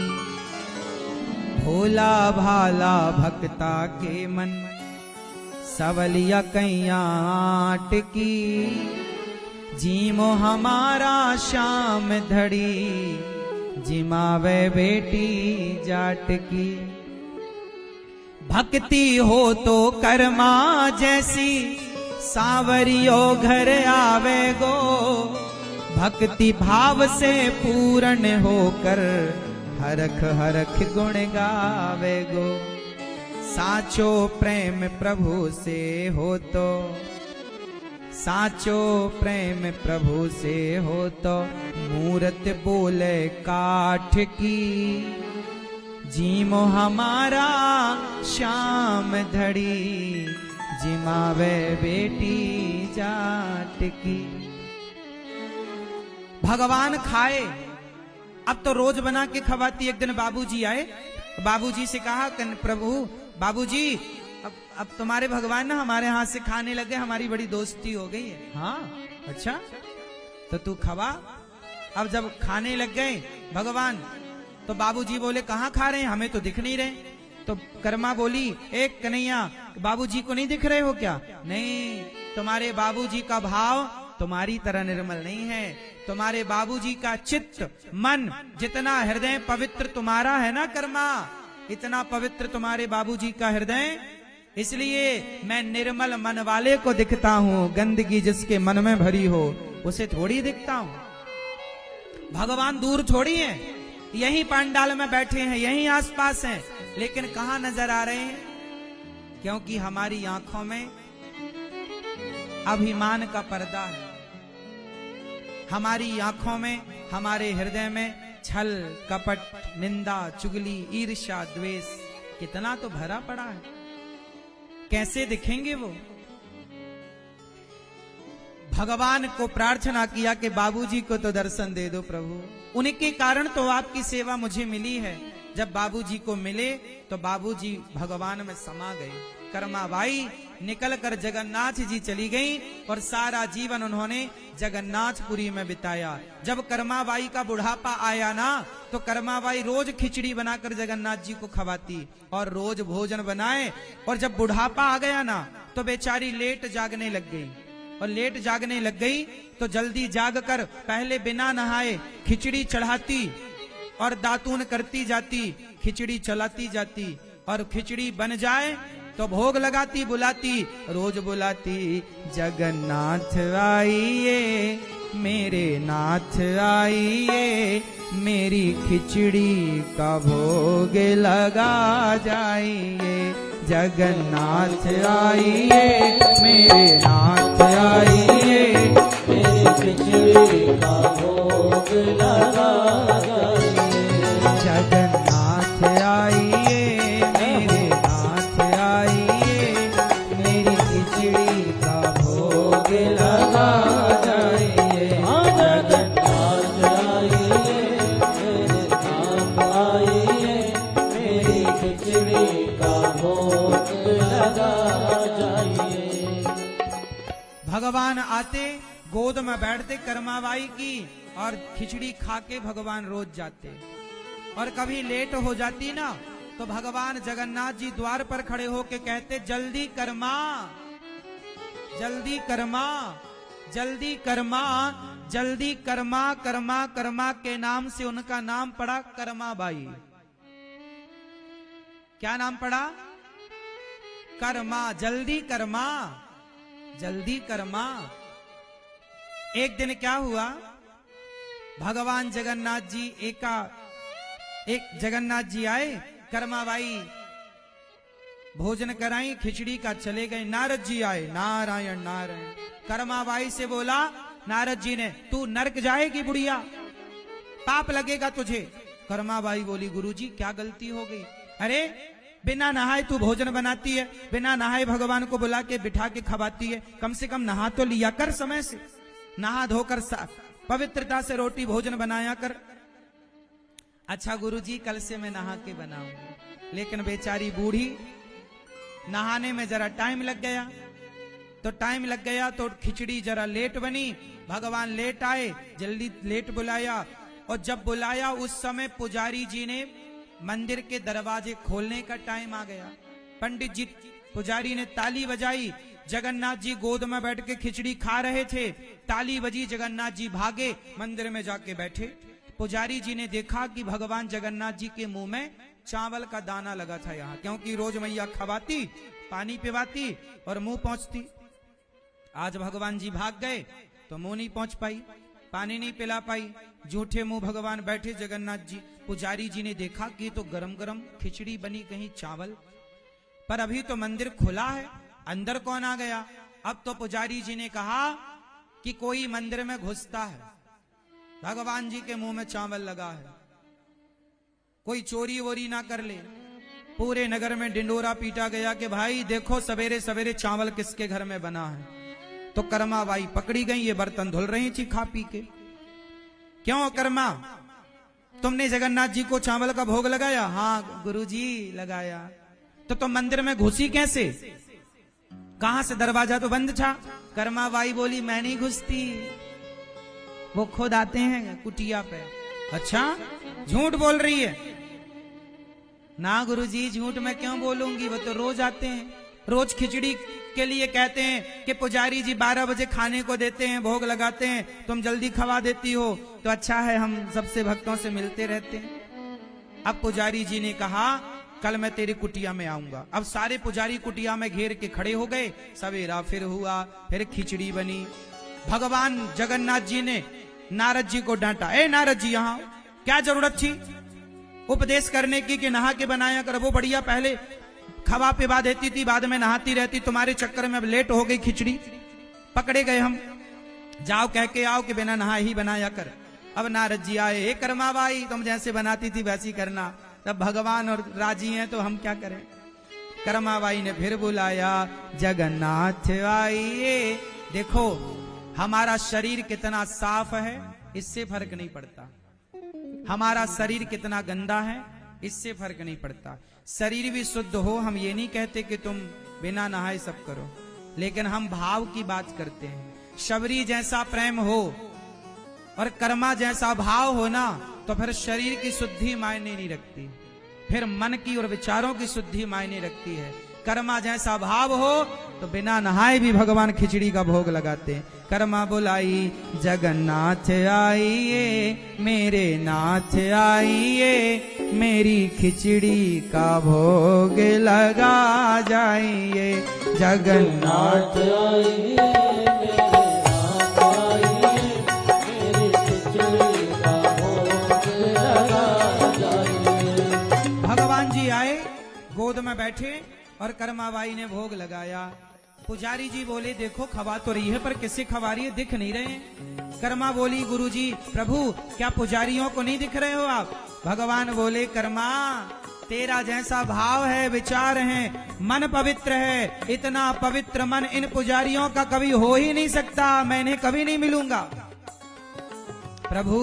भोला भाला भक्ता के मन, सवलिया कैयाट की। जीमो हमारा शाम धड़ी, जिमावे बेटी जाट की। भक्ति हो तो कर्मा जैसी, सांवरियो घर आवे गो, भक्ति भाव से पूर्ण होकर हरख हरख गुण गावे गो। साचो प्रेम प्रभु से हो तो, साचो प्रेम प्रभु से हो तो, मूरत बोले काठ की। जीमो हमारा शाम धड़ी, जिमावे बेटी जाट की। भगवान खाए, अब तो रोज बना के खवाती। एक दिन बाबूजी आए, बाबूजी से कहा, प्रभु बाबूजी अब तुम्हारे भगवान ना हमारे हाथ से खाने लगे, हमारी बड़ी दोस्ती हो गई है। हाँ अच्छा, तो तू खवा। अब जब खाने लग गए भगवान, तो बाबूजी बोले कहाँ खा रहे हैं, हमें तो दिख नहीं रहे। तो कर्मा बोली, एक कन्हैया बाबूजी को नहीं दिख रहे हो क्या? नहीं, तुम्हारे बाबूजी का भाव तुम्हारी तरह निर्मल नहीं है। तुम्हारे बाबूजी का चित्त मन जितना हृदय पवित्र तुम्हारा है ना कर्मा, इतना पवित्र तुम्हारे बाबूजी का हृदय। इसलिए मैं निर्मल मन वाले को दिखता हूँ, गंदगी जिसके मन में भरी हो उसे थोड़ी दिखता हूँ। भगवान दूर थोड़ी है, यही पंडाल में बैठे हैं, यही आसपास हैं, लेकिन कहाँ नजर आ रहे हैं? क्योंकि हमारी आंखों में अभिमान का पर्दा है, हमारी आंखों में, हमारे हृदय में छल कपट निंदा चुगली ईर्ष्या द्वेष कितना तो भरा पड़ा है। कैसे दिखेंगे वो? भगवान को प्रार्थना किया कि बाबूजी को तो दर्शन दे दो प्रभु, उनके कारण तो आपकी सेवा मुझे मिली है। जब बाबूजी को मिले तो बाबूजी भगवान में समा गए। कर्मा भाई निकलकर जगन्नाथ जी चली गई और सारा जीवन उन्होंने जगन्नाथपुरी में बिताया। जब कर्माबाई का बुढ़ापा आया ना, तो कर्माबाई रोज खिचड़ी बनाकर जगन्नाथ जी को खवाती और रोज भोजन बनाए। और जब बुढ़ापा आ गया ना, तो बेचारी लेट जागने लग गई। और लेट जागने लग गई तो जल्दी जाग कर पहले बिना नहाए खिचड़ी चढ़ाती और दातून करती जाती, खिचड़ी चलाती जाती। और खिचड़ी बन जाए तो भोग लगाती, बुलाती, रोज बुलाती, जगन्नाथ आइए मेरे नाथ आइए, मेरी खिचड़ी का भोग लगा जाइए। जगन्नाथ आइए मेरे नाथ आइए, मेरी खिचड़ी का भोग लगा जाइए। जगन्नाथ आइए मेरे नाथ आइए, मेरी खिचड़ी का भोग लगा जाइए। जगन्नाथ आइए मेरे नाथ आइए, मेरी खिचड़ी का भोग लगा जाइए। भगवान आते, गोद में बैठते कर्माबाई की और खिचड़ी खा के भगवान रोज जाते। और कभी लेट हो जाती ना, तो भगवान जगन्नाथ जी द्वार पर खड़े होके कहते, जल्दी कर्मा, जल्दी कर्मा, जल्दी कर्मा, जल्दी कर्मा। कर्मा कर्मा के नाम से उनका नाम पड़ा कर्माबाई। क्या नाम पड़ा? कर्मा, जल्दी कर्मा, जल्दी कर्मा। एक दिन क्या हुआ, भगवान जगन्नाथ जी एक जगन्नाथ जी आए, कर्माबाई भोजन कराई, खिचड़ी का चले गए। नारद जी आए, नारायण नारायण। कर्माबाई से बोला नारद जी ने, तू नरक जाएगी बुढ़िया, पाप लगेगा तुझे। कर्माबाई बोली, गुरुजी क्या गलती हो गई? अरे बिना नहाए तू भोजन बनाती है, बिना नहाए भगवान को बुला के बिठा के खवाती है, कम से कम नहा तो लिया कर समय से, नहा धोकर पवित्रता से रोटी भोजन बनाया कर। अच्छा गुरुजी कल से मैं नहा के बनाऊंगी। लेकिन बेचारी बूढ़ी, नहाने में जरा टाइम लग गया, तो खिचड़ी जरा लेट बनी। भगवान लेट आए, जल्दी लेट बुलाया। और जब बुलाया उस समय पुजारी जी ने मंदिर के दरवाजे खोलने का टाइम आ गया। पंडित जी पुजारी ने ताली बजाई, जगन्नाथ जी गोद में बैठ के खिचड़ी खा रहे थे, ताली बजी, जगन्नाथ जी भागे, मंदिर में जाके बैठे। पुजारी जी ने देखा कि भगवान जगन्नाथ जी के मुंह में चावल का दाना लगा था यहाँ, क्योंकि रोज मैया खवाती, पानी पिवाती और मुंह पहुंचती। आज भगवान जी भाग गए तो मुंह नहीं पहुंच पाई, पानी नहीं पिला पाई, झूठे मुंह भगवान बैठे जगन्नाथ जी। पुजारी जी ने देखा कि तो गरम गरम खिचड़ी बनी, कहीं चावल, पर अभी तो मंदिर खुला है, अंदर कौन आ गया? अब तो पुजारी जी ने कहा कि कोई मंदिर में घुसता है, भगवान जी के मुंह में चावल लगा है, कोई चोरी वोरी ना कर ले। पूरे नगर में डिंडोरा पीटा गया कि भाई देखो सवेरे सवेरे चावल किसके घर में बना है। तो कर्माबाई पकड़ी गई, ये बर्तन धुल रही थी खा पी के। क्यों कर्मा, तुमने जगन्नाथ जी को चावल का भोग लगाया? हाँ गुरुजी लगाया। तो तुम मंदिर में घुसी कैसे? कहां से? दरवाजा तो बंद था। कर्माबाई बोली, मैं नहीं घुसती, वो खुद आते हैं कुटिया पे। अच्छा, झूठ बोल रही है? ना गुरुजी झूठ मैं क्यों बोलूंगी, वो तो रोज आते हैं, रोज खिचड़ी के लिए कहते हैं कि पुजारी जी 12 बजे खाने को देते हैं, भोग लगाते हैं, तुम जल्दी खवा देती हो, तो अच्छा है हम सबसे भक्तों से मिलते रहते हैं। अब पुजारी जी ने कहा कल मैं तेरी कुटिया में आऊंगा। अब सारे पुजारी कुटिया में घेर के खड़े हो गए। सवेरा फिर हुआ, फिर खिचड़ी बनी। भगवान जगन्नाथ जी ने नारद जी को डांटा, ए नारद जी यहाँ क्या जरूरत थी उपदेश करने की कि नहा के बनाया कर, वो बढ़िया पहले खवा पिवा देती थी, बाद में नहाती रहती, तुम्हारे चक्कर में अब लेट हो गई खिचड़ी, पकड़े गए हम, जाओ कह के आओ कि बिना नहा ही बनाया कर। अब नारद जी आए, हे कर्माबाई तुम जैसे बनाती थी वैसी करना। तब भगवान और राजी हैं तो हम क्या करें। कर्माबाई ने फिर बुलाया, जगन्नाथ आइए। देखो हमारा शरीर कितना साफ है इससे फर्क नहीं पड़ता, हमारा शरीर कितना गंदा है इससे फर्क नहीं पड़ता। शरीर भी शुद्ध हो, हम ये नहीं कहते कि तुम बिना नहाए सब करो, लेकिन हम भाव की बात करते हैं। शबरी जैसा प्रेम हो और कर्मा जैसा भाव हो ना, तो फिर शरीर की शुद्धि मायने नहीं रखती, फिर मन की और विचारों की शुद्धि मायने रखती है। कर्मा जैसा भाव हो तो बिना नहाए भी भगवान खिचड़ी का भोग लगाते हैं। कर्मा बुलाई जगन्नाथ आइए, मेरे नाथ आइए, मेरी खिचड़ी का भोग लगा जाइए। जगन्नाथ आइए, गोद में बैठे और कर्माबाई ने भोग लगाया। पुजारी जी बोले देखो खवा तो रही है पर किसे खवा रही है, दिख नहीं रहे। कर्मा बोली गुरुजी प्रभु क्या पुजारियों को नहीं दिख रहे हो आप? भगवान बोले कर्मा तेरा जैसा भाव है, विचार है, मन पवित्र है, इतना पवित्र मन इन पुजारियों का कभी हो ही नहीं सकता, मैं इन्हें कभी नहीं मिलूंगा। प्रभु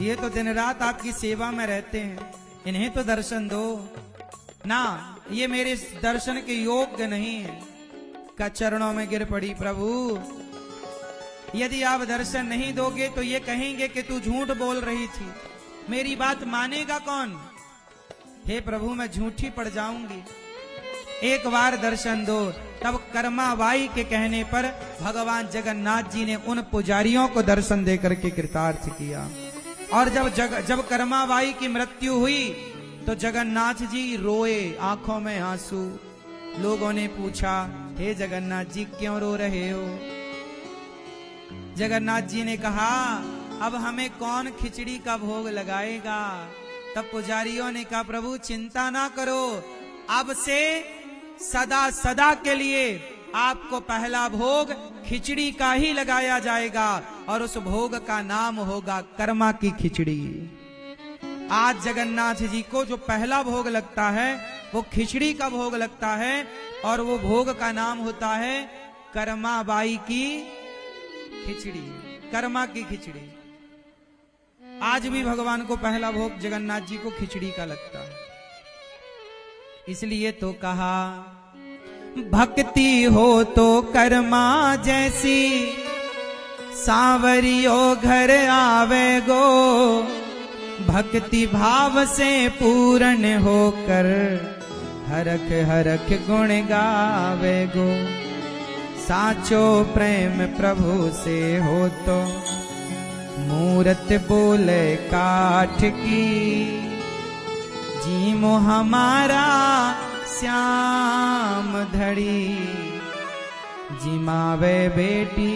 ये तो दिन रात आपकी सेवा में रहते हैं, इन्हें तो दर्शन दो ना, ये मेरे दर्शन के योग्य नहीं है। का चरणों में गिर पड़ी, प्रभु यदि आप दर्शन नहीं दोगे तो ये कहेंगे कि तू झूठ बोल रही थी, मेरी बात मानेगा कौन? हे प्रभु मैं झूठी पड़ जाऊंगी, एक बार दर्शन दो। तब कर्माबाई के कहने पर भगवान जगन्नाथ जी ने उन पुजारियों को दर्शन देकर के कृतार्थ किया। और जब कर्माबाई की मृत्यु हुई तो जगन्नाथ जी रोए, आंखों में आंसू। लोगों ने पूछा हे जगन्नाथ जी क्यों रो रहे हो? जगन्नाथ जी ने कहा अब हमें कौन खिचड़ी का भोग लगाएगा? तब पुजारियों ने कहा प्रभु चिंता ना करो, अब से सदा सदा के लिए आपको पहला भोग खिचड़ी का ही लगाया जाएगा और उस भोग का नाम होगा कर्मा की खिचड़ी। आज जगन्नाथ जी को जो पहला भोग लगता है वो खिचड़ी का भोग लगता है और वो भोग का नाम होता है कर्माबाई की खिचड़ी, कर्मा की खिचड़ी। आज भी भगवान को पहला भोग जगन्नाथ जी को खिचड़ी का लगता है। इसलिए तो कहा भक्ति हो तो कर्मा जैसी, सांवरियो घर आवे गो, भक्ति भाव से पूर्ण होकर हरख हरख गुण गावे गो। साचो प्रेम प्रभु से हो तो मूरत बोले काठ की, जीमो हमारा श्याम धड़ी, जिमावे बेटी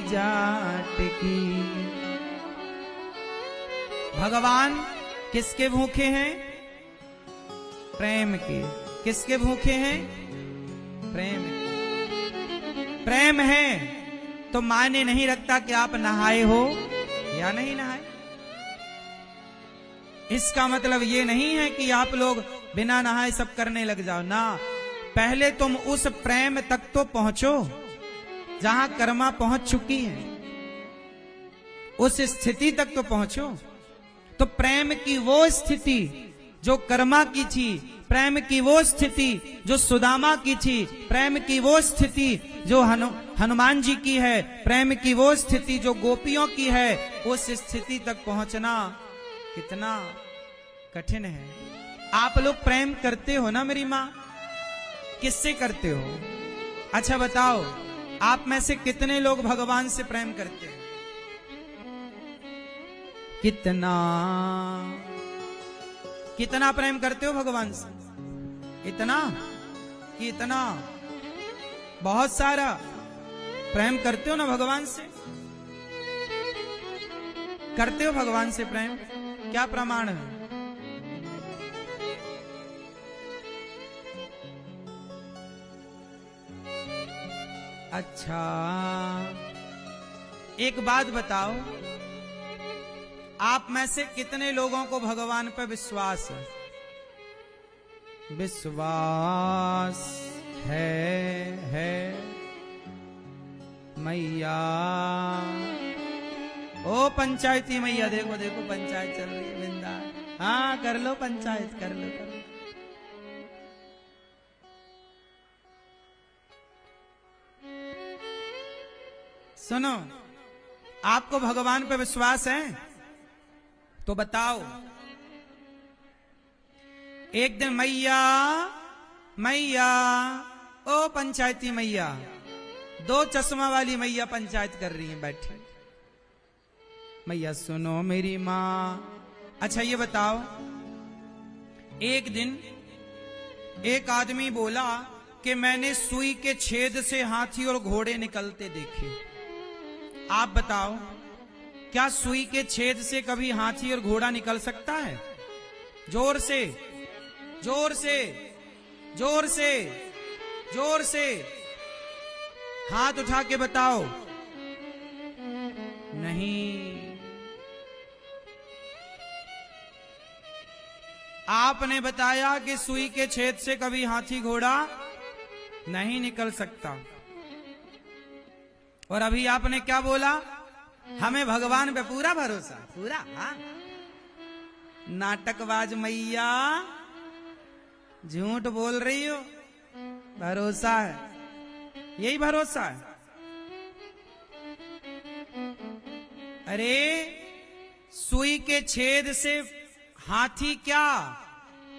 जाट की। भगवान किसके भूखे हैं? प्रेम के। किसके भूखे हैं? प्रेम के। प्रेम है तो मायने नहीं रखता कि आप नहाए हो या नहीं नहाए। इसका मतलब ये नहीं है कि आप लोग बिना नहाए सब करने लग जाओ ना। पहले तुम उस प्रेम तक तो पहुंचो जहां कर्मा पहुंच चुकी है, उस स्थिति तक तो पहुंचो। तो प्रेम की वो स्थिति जो कर्मा की थी, प्रेम की वो स्थिति जो सुदामा की थी, प्रेम की वो स्थिति जो हनुमान जी की है, प्रेम की वो स्थिति जो गोपियों की है, उस स्थिति तक पहुंचना कितना कठिन है। आप लोग प्रेम करते हो ना मेरी माँ? किससे करते हो? अच्छा बताओ, आप में से कितने लोग भगवान से प्रेम करते हैं? कितना कितना प्रेम करते हो भगवान से? इतना कि इतना? बहुत सारा प्रेम करते हो ना भगवान से? करते हो भगवान से प्रेम? क्या प्रमाण है? अच्छा एक बात बताओ, आप में से कितने लोगों को भगवान पर विश्वास है? विश्वास है मैया। ओ पंचायती मैया, देखो देखो पंचायत चल रही है बिंदा। हाँ कर लो पंचायत, कर लो, कर लो। सुनो, आपको भगवान पे विश्वास है तो बताओ। एक दिन मैया मैया, ओ पंचायती मैया, दो चश्मा वाली मैया पंचायत कर रही हैं बैठी। मैया सुनो मेरी माँ, अच्छा ये बताओ, एक दिन एक आदमी बोला कि मैंने सुई के छेद से हाथी और घोड़े निकलते देखे। आप बताओ, क्या सुई के छेद से कभी हाथी और घोड़ा निकल सकता है? जोर से, जोर से, जोर से, जोर से हाथ उठा के बताओ। नहीं। आपने बताया कि सुई के छेद से कभी हाथी घोड़ा नहीं निकल सकता, और अभी आपने क्या बोला? हमें भगवान पे पूरा भरोसा, पूरा। हाँ, नाटकबाज मैया, झूठ बोल रही हो, भरोसा है, यही भरोसा है। अरे सुई के छेद से हाथी क्या,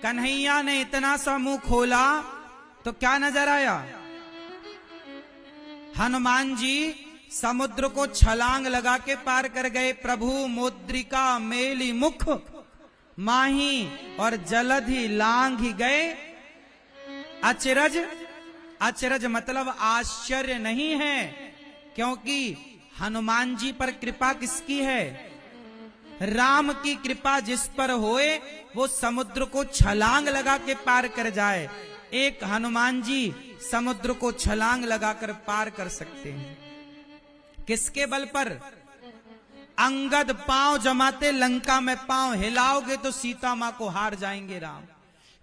कन्हैया ने इतना सा मुंह खोला तो क्या नजर आया? हनुमान जी समुद्र को छलांग लगा के पार कर गए। प्रभु मुद्रिका मेली मुख माही और जलधि लांघ ही गए। अचरज, अचरज मतलब आश्चर्य नहीं है, क्योंकि हनुमान जी पर कृपा किसकी है? राम की कृपा जिस पर होए वो समुद्र को छलांग लगा के पार कर जाए। एक हनुमान जी समुद्र को छलांग लगाकर पार कर सकते हैं। किसके बल पर? अंगद पांव जमाते लंका में पांव हिलाओगे तो सीता मां को हार जाएंगे राम।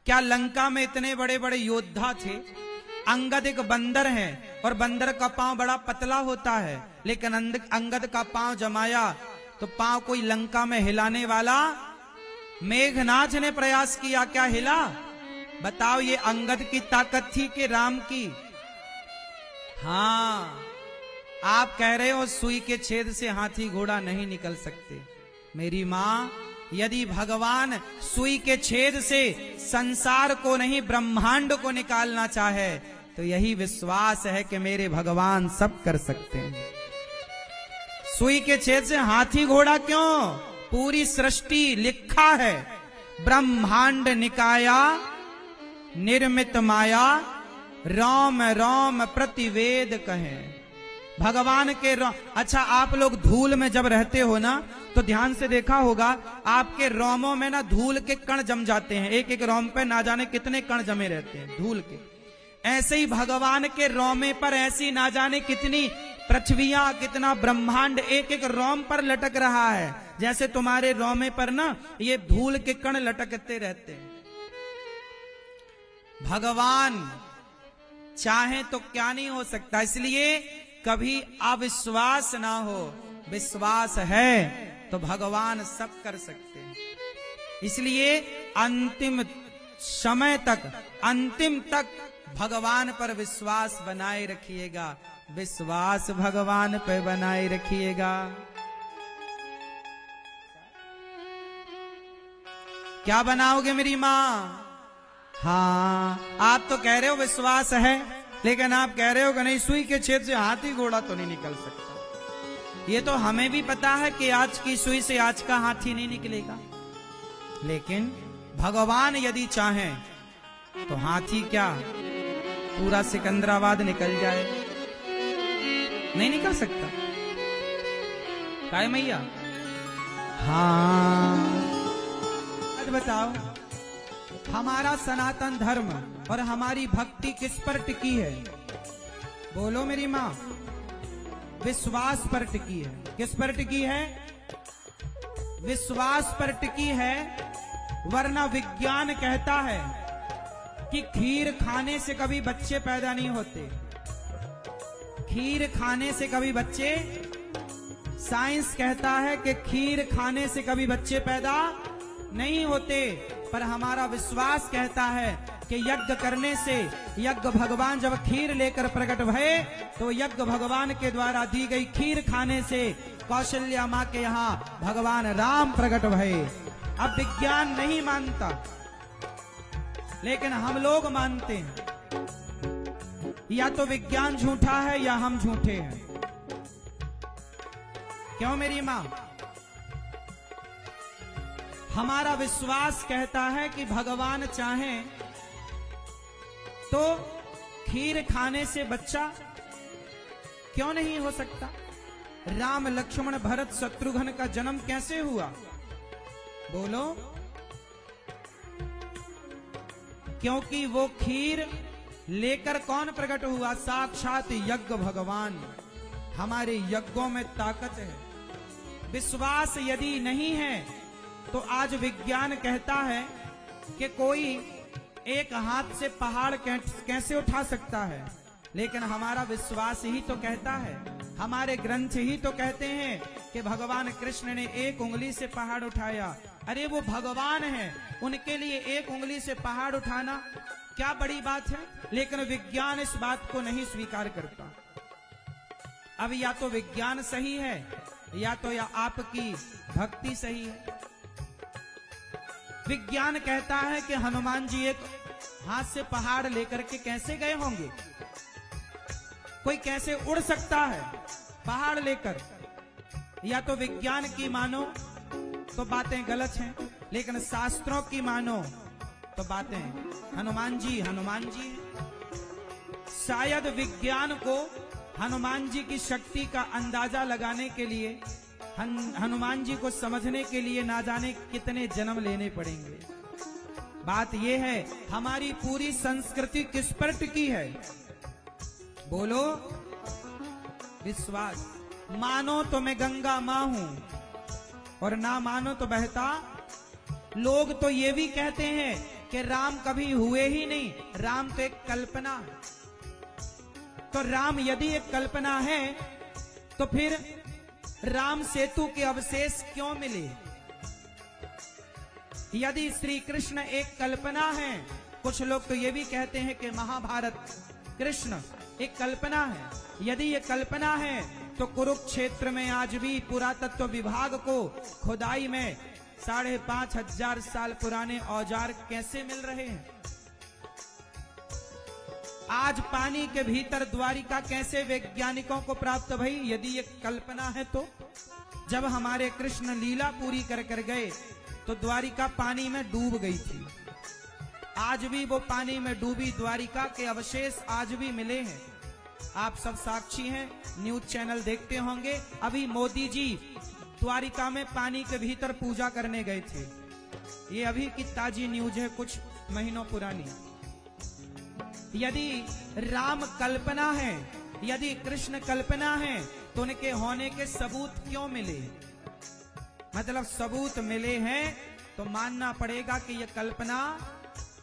क्या लंका में इतने बड़े बड़े योद्धा थे? अंगद एक बंदर है और बंदर का पांव बड़ा पतला होता है, लेकिन अंगद का पांव जमाया तो पांव कोई लंका में हिलाने वाला? मेघनाथ ने प्रयास किया, क्या हिला? बताओ, ये अंगद की ताकत थी कि राम की? हाँ, आप कह रहे हो सुई के छेद से हाथी घोड़ा नहीं निकल सकते। मेरी माँ, यदि भगवान सुई के छेद से संसार को नहीं ब्रह्मांड को निकालना चाहे तो यही विश्वास है कि मेरे भगवान सब कर सकते हैं। सुई के छेद से हाथी घोड़ा क्यों? पूरी सृष्टि लिखा है, ब्रह्मांड निकाया निर्मित माया, राम राम प्रतिवेद कहे। भगवान के अच्छा, आप लोग धूल में जब रहते हो ना तो ध्यान से देखा होगा, आपके रोमों में ना धूल के कण जम जाते हैं। एक एक रोम पे ना जाने कितने कण जमे रहते हैं धूल के। ऐसे ही भगवान के रोमे पर ऐसी ना जाने कितनी पृथ्वियां, कितना ब्रह्मांड एक एक रोम पर लटक रहा है। जैसे तुम्हारे रोमे पर ना ये धूल के कण लटकते रहते हैं। भगवान चाहे तो क्या नहीं हो सकता, इसलिए कभी अविश्वास ना हो। विश्वास है तो भगवान सब कर सकते हैं। इसलिए अंतिम समय तक, अंतिम तक भगवान पर विश्वास बनाए रखिएगा। विश्वास भगवान पे बनाए रखिएगा। क्या बनाओगे मेरी माँ? हाँ, आप तो कह रहे हो विश्वास है, लेकिन आप कह रहे हो कि नहीं, सुई के छेद से हाथी घोड़ा तो नहीं निकल सकता। ये तो हमें भी पता है कि आज की सुई से आज का हाथी नहीं निकलेगा, लेकिन भगवान यदि चाहें तो हाथी क्या पूरा सिकंदराबाद निकल जाए? नहीं निकल सकता। काय मैया? हाँ, बताओ, हमारा सनातन धर्म और हमारी भक्ति किस पर टिकी है? बोलो मेरी माँ। विश्वास पर टिकी है। किस पर टिकी है? विश्वास पर टिकी है। वरना विज्ञान कहता है कि खीर खाने से कभी बच्चे पैदा नहीं होते। खीर खाने से कभी बच्चे, साइंस कहता है कि खीर खाने से कभी बच्चे पैदा नहीं होते, पर हमारा विश्वास कहता है कि यज्ञ करने से, यज्ञ भगवान जब खीर लेकर प्रकट भये तो यज्ञ भगवान के द्वारा दी गई खीर खाने से कौशल्या माँ के यहाँ भगवान राम प्रकट भये। अब विज्ञान नहीं मानता, लेकिन हम लोग मानते हैं। या तो विज्ञान झूठा है या हम झूठे हैं। क्यों मेरी माँ? हमारा विश्वास कहता है कि भगवान चाहें तो खीर खाने से बच्चा क्यों नहीं हो सकता? राम लक्ष्मण भरत शत्रुघ्न का जन्म कैसे हुआ? बोलो। क्योंकि वो खीर लेकर कौन प्रकट हुआ? साक्षात यज्ञ भगवान। हमारे यज्ञों में ताकत है। विश्वास यदि नहीं है तो आज विज्ञान कहता है कि कोई एक हाथ से पहाड़ कैसे उठा सकता है, लेकिन हमारा विश्वास ही तो कहता है, हमारे ग्रंथ ही तो कहते हैं कि भगवान कृष्ण ने एक उंगली से पहाड़ उठाया। अरे वो भगवान है, उनके लिए एक उंगली से पहाड़ उठाना क्या बड़ी बात है? लेकिन विज्ञान इस बात को नहीं स्वीकार करता। अब या तो विज्ञान सही है या तो या आपकी भक्ति सही है। विज्ञान कहता है कि हनुमान जी एक हाथ से पहाड़ लेकर के कैसे गए होंगे? कोई कैसे उड़ सकता है पहाड़ लेकर? या तो विज्ञान की मानो तो बातें गलत हैं, लेकिन शास्त्रों की मानो तो बातें हनुमान जी शायद विज्ञान को हनुमान जी की शक्ति का अंदाजा लगाने के लिए, हनुमान जी को समझने के लिए ना जाने कितने जन्म लेने पड़ेंगे। बात यह है, हमारी पूरी संस्कृति किस पर टिकी है? बोलो। विश्वास। मानो तो मैं गंगा मां हूं और ना मानो तो बहता। लोग तो ये भी कहते हैं कि राम कभी हुए ही नहीं, राम तो एक कल्पना है। तो राम यदि एक कल्पना है तो फिर राम सेतु के अवशेष क्यों मिले? यदि श्री कृष्ण एक कल्पना है, कुछ लोग तो ये भी कहते हैं कि महाभारत कृष्ण एक कल्पना है। यदि ये कल्पना है तो कुरुक्षेत्र में आज भी पुरातत्व विभाग को खुदाई में 5,500 साल पुराने औजार कैसे मिल रहे हैं? आज पानी के भीतर द्वारिका कैसे वैज्ञानिकों को प्राप्त भई? यदि ये कल्पना है तो जब हमारे कृष्ण लीला पूरी कर गए तो द्वारिका पानी में डूब गई थी। आज भी वो पानी में डूबी द्वारिका के अवशेष आज भी मिले हैं। आप सब साक्षी हैं, न्यूज चैनल देखते होंगे। अभी मोदी जी द्वारिका में पानी के भीतर पूजा करने गए थे। ये अभी की ताजी न्यूज है, कुछ महीनों पुरानी। यदि राम कल्पना है, यदि कृष्ण कल्पना है, तो उनके होने के सबूत क्यों मिले? मतलब सबूत मिले हैं तो मानना पड़ेगा कि यह कल्पना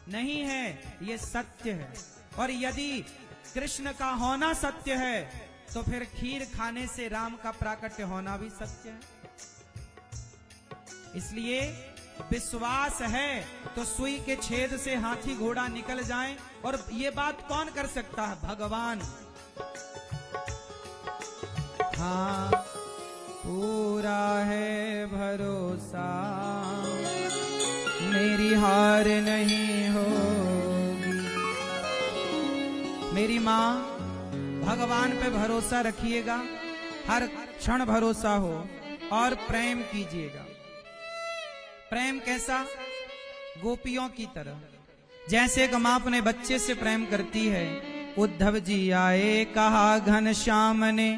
नहीं है, ये सत्य है। और यदि कृष्ण का होना सत्य है तो फिर खीर खाने से राम का प्राकट्य होना भी सत्य है। इसलिए विश्वास है तो सुई के छेद से हाथी घोड़ा निकल जाए, और ये बात कौन कर सकता है? भगवान। हाँ, पूरा है भरोसा, मेरी हार नहीं होगी। मेरी माँ, भगवान पे भरोसा रखिएगा, हर क्षण भरोसा हो और प्रेम कीजिएगा। प्रेम कैसा? गोपियों की तरह। जैसे एक माँ अपने बच्चे से प्रेम करती है। उद्धव जी आए कहा घनश्याम ने,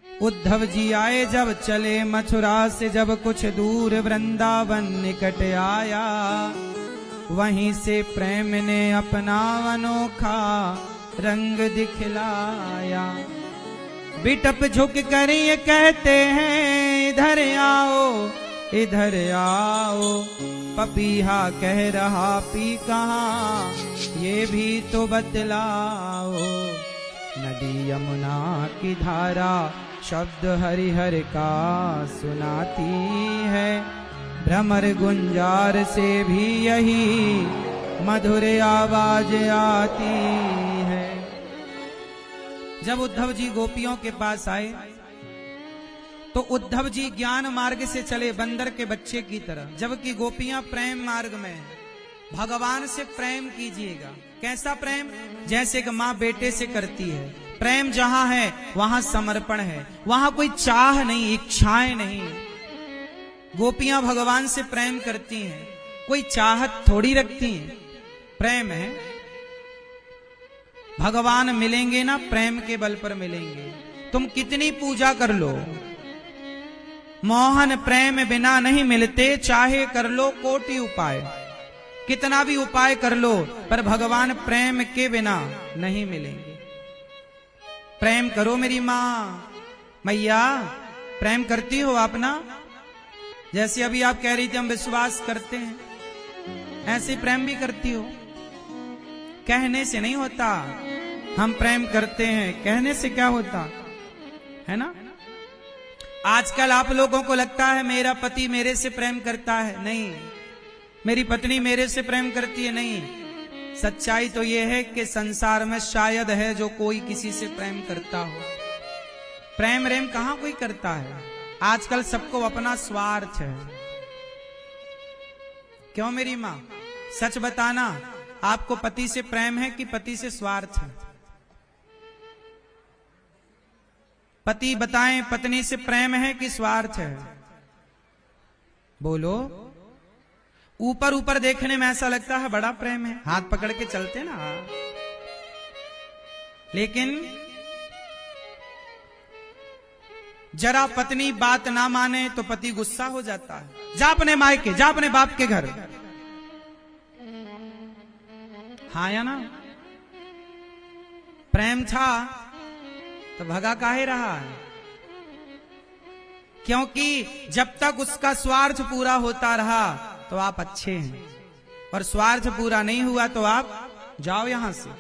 उद्धव जी आए जब चले मथुरा से, जब कुछ दूर वृंदावन निकट आया, वहीं से प्रेम ने अपना अनोखा रंग दिखलाया। बिटप झुक कर ये कहते हैं इधर आओ, इधर आओ, पपीहा कह रहा पी कहाँ, ये भी तो बतलाओ। नदी यमुना की धारा शब्द हरिहर का सुनाती है, भ्रमर गुंजार से भी यही मधुर आवाज आती है। जब उद्धव जी गोपियों के पास आए तो उद्धव जी ज्ञान मार्ग से चले बंदर के बच्चे की तरह, जबकि गोपियां प्रेम मार्ग में हैं। भगवान से प्रेम कीजिएगा। कैसा प्रेम? जैसे कि माँ बेटे से करती है। प्रेम जहां है वहां समर्पण है, वहां कोई चाह नहीं, इच्छाएं नहीं। गोपियां भगवान से प्रेम करती हैं, कोई चाहत थोड़ी रखती हैं। प्रेम है। भगवान मिलेंगे ना, प्रेम के बल पर मिलेंगे। तुम कितनी पूजा कर लो, मोहन प्रेम बिना नहीं मिलते। चाहे कर लो कोटि उपाय, कितना भी उपाय कर लो, पर भगवान प्रेम के बिना नहीं मिलेंगे। प्रेम करो मेरी माँ। मैया प्रेम करती हो आप ना? जैसे अभी आप कह रही थी हम विश्वास करते हैं, ऐसे प्रेम भी करती हो। कहने से नहीं होता, हम प्रेम करते हैं, कहने से क्या होता है ना। आजकल आप लोगों को लगता है मेरा पति मेरे से प्रेम करता है, नहीं। मेरी पत्नी मेरे से प्रेम करती है, नहीं। सच्चाई तो यह है कि संसार में शायद है जो कोई किसी से प्रेम करता हो। प्रेम रेम कहां कोई करता है। आजकल सबको अपना स्वार्थ है। क्यों मेरी मां, सच बताना, आपको पति से प्रेम है कि पति से स्वार्थ है? पति बताएं, पत्नी से प्रेम है कि स्वार्थ है? बोलो। ऊपर ऊपर देखने में ऐसा लगता है बड़ा प्रेम है, हाथ पकड़ के चलते ना, लेकिन जरा पत्नी बात ना माने तो पति गुस्सा हो जाता है। जा अपने मायके, जा अपने बाप के घर। हाँ या ना? प्रेम था तो भगा काहे रहा है? क्योंकि जब तक उसका स्वार्थ पूरा होता रहा तो आप अच्छे हैं, और स्वार्थ पूरा नहीं हुआ तो आप जाओ यहां से।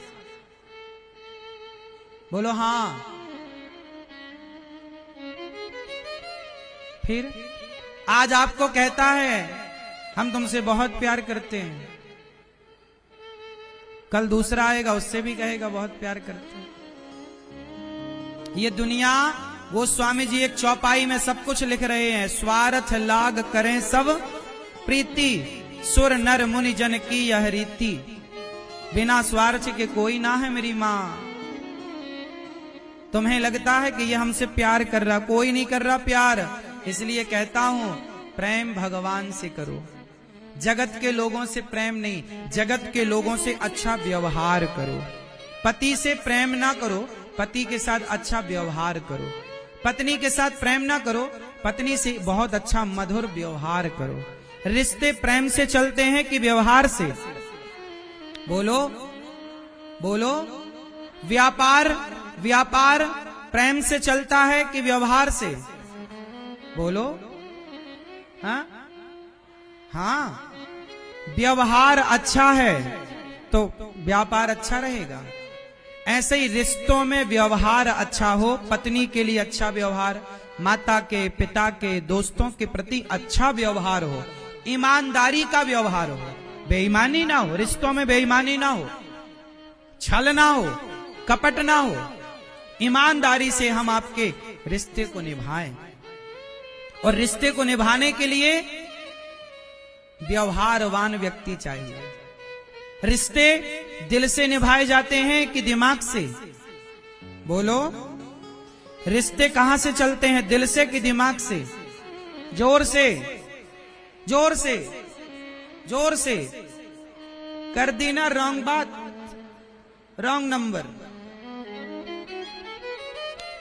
बोलो हाँ। फिर आज आपको कहता है हम तुमसे बहुत प्यार करते हैं, कल दूसरा आएगा उससे भी कहेगा बहुत प्यार करते हैं। ये दुनिया, गोस्वामी जी एक चौपाई में सब कुछ लिख रहे हैं। स्वार्थ लाग करें सब प्रीति, सुर नर मुनि जन की यह रीति। बिना स्वार्थ के कोई ना है मेरी मां। तुम्हें लगता है कि ये हमसे प्यार कर रहा, कोई नहीं कर रहा प्यार। इसलिए कहता हूं प्रेम भगवान से करो, जगत के लोगों से प्रेम नहीं। जगत के लोगों से अच्छा व्यवहार करो। पति से प्रेम ना करो, पति के साथ अच्छा व्यवहार करो। पत्नी के साथ प्रेम ना करो, पत्नी से बहुत अच्छा मधुर व्यवहार करो। रिश्ते प्रेम से चलते हैं कि व्यवहार से? बोलो बोलो। व्यापार प्रेम से चलता है कि व्यवहार से? बोलो। हाँ, व्यवहार अच्छा है तो व्यापार अच्छा रहेगा। ऐसे ही रिश्तों में व्यवहार अच्छा हो, पत्नी के लिए अच्छा व्यवहार, माता के, पिता के, दोस्तों के प्रति अच्छा व्यवहार हो, ईमानदारी का व्यवहार हो, बेईमानी ना हो, रिश्तों में बेईमानी ना हो, छल ना हो, कपट ना हो। ईमानदारी से हम आपके रिश्ते को निभाएं, और रिश्ते को निभाने के लिए व्यवहारवान व्यक्ति चाहिए। रिश्ते दिल से निभाए जाते हैं कि दिमाग से? बोलो। रिश्ते कहां से चलते हैं, दिल से कि दिमाग से? जोर से, जोर से, जोर से। कर दी ना रॉन्ग बात, रॉन्ग नंबर,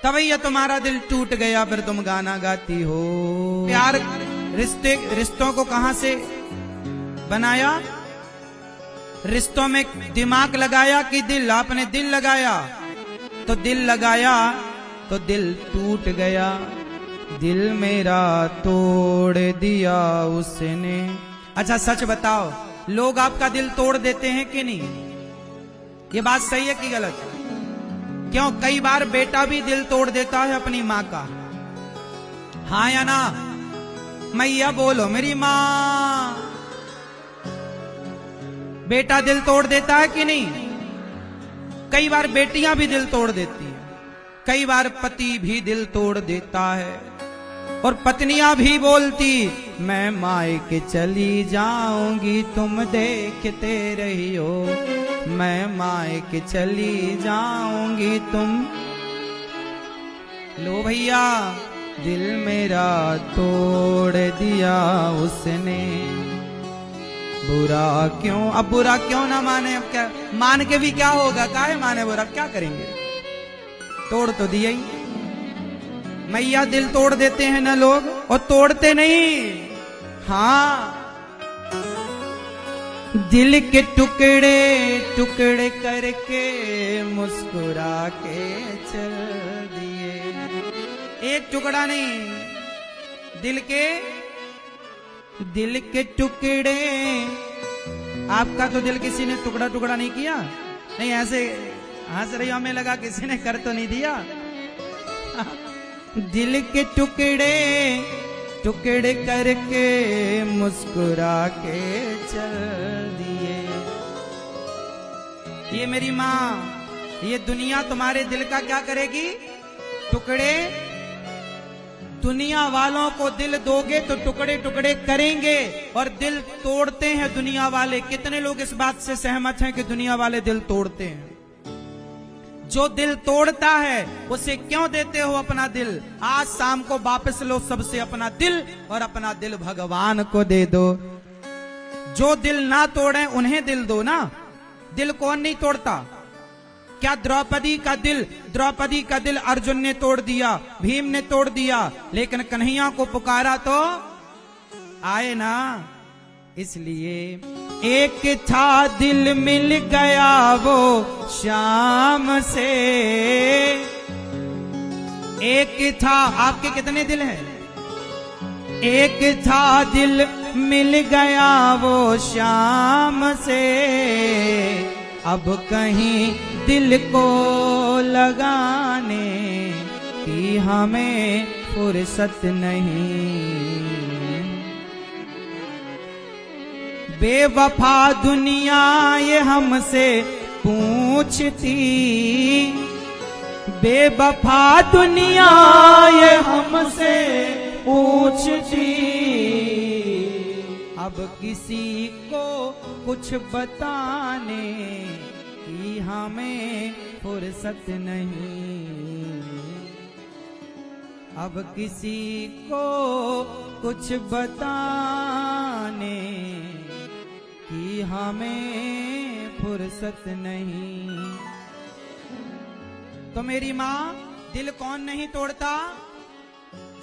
तभी ये तुम्हारा दिल टूट गया, फिर तुम गाना गाती हो। प्यार रिश्तों को कहां से बनाया? रिश्तों में दिमाग लगाया कि दिल? आपने दिल लगाया, तो दिल लगाया तो दिल टूट गया। दिल मेरा तोड़ दिया उसने। अच्छा सच बताओ, लोग आपका दिल तोड़ देते हैं कि नहीं? ये बात सही है कि गलत? क्यों? कई बार बेटा भी दिल तोड़ देता है अपनी मां का। हाँ या ना? मैया बोलो मेरी माँ। बेटा दिल तोड़ देता है कि नहीं? कई बार बेटियां भी दिल तोड़ देती हैं, कई बार पति भी दिल तोड़ देता है, और पत्नियां भी बोलती मैं मायके चली जाऊंगी तुम देखते रहियो, मैं मायके चली जाऊंगी तुम। लो भैया दिल मेरा तोड़ दिया उसने, बुरा क्यों? अब बुरा क्यों ना माने? अब क्या मान के भी क्या होगा? काहे माने बुरा? क्या करेंगे? तोड़ तो दिया ही। मैया दिल तोड़ देते हैं ना लोग, और तोड़ते नहीं। हाँ, दिल के टुकड़े टुकड़े करके मुस्कुरा के चल दिए। एक टुकड़ा नहीं, दिल के टुकड़े। आपका तो दिल किसी ने टुकड़ा टुकड़ा नहीं किया? नहीं, ऐसे हंस रही हमें लगा किसी ने कर तो नहीं दिया। दिल के टुकड़े टुकड़े करके मुस्कुरा के चल दिए। ये मेरी माँ, ये दुनिया तुम्हारे दिल का क्या करेगी? टुकड़े। दुनिया वालों को दिल दोगे तो टुकड़े टुकड़े करेंगे, और दिल तोड़ते हैं दुनिया वाले। कितने लोग इस बात से सहमत हैं कि दुनिया वाले दिल तोड़ते हैं? जो दिल तोड़ता है उसे क्यों देते हो अपना दिल? आज शाम को वापस लो सबसे अपना दिल, और अपना दिल भगवान को दे दो। जो दिल ना तोड़े उन्हें दिल दो ना। दिल कौन नहीं तोड़ता? क्या द्रौपदी का दिल अर्जुन ने तोड़ दिया, भीम ने तोड़ दिया, लेकिन कन्हैया को पुकारा तो आए ना। इसलिए एक था दिल मिल गया वो शाम से। एक था, आपके कितने दिल हैं? एक था दिल मिल गया वो शाम से, अब कहीं दिल को लगाने की हमें फुर्सत नहीं। बेवफा दुनिया ये हमसे पूछती, बेवफा दुनिया ये हमसे पूछती, अब किसी को कुछ बताने की हमें फुर्सत नहीं। अब किसी को कुछ बताने की हमें फुर्सत नहीं। तो मेरी माँ, दिल कौन नहीं तोड़ता?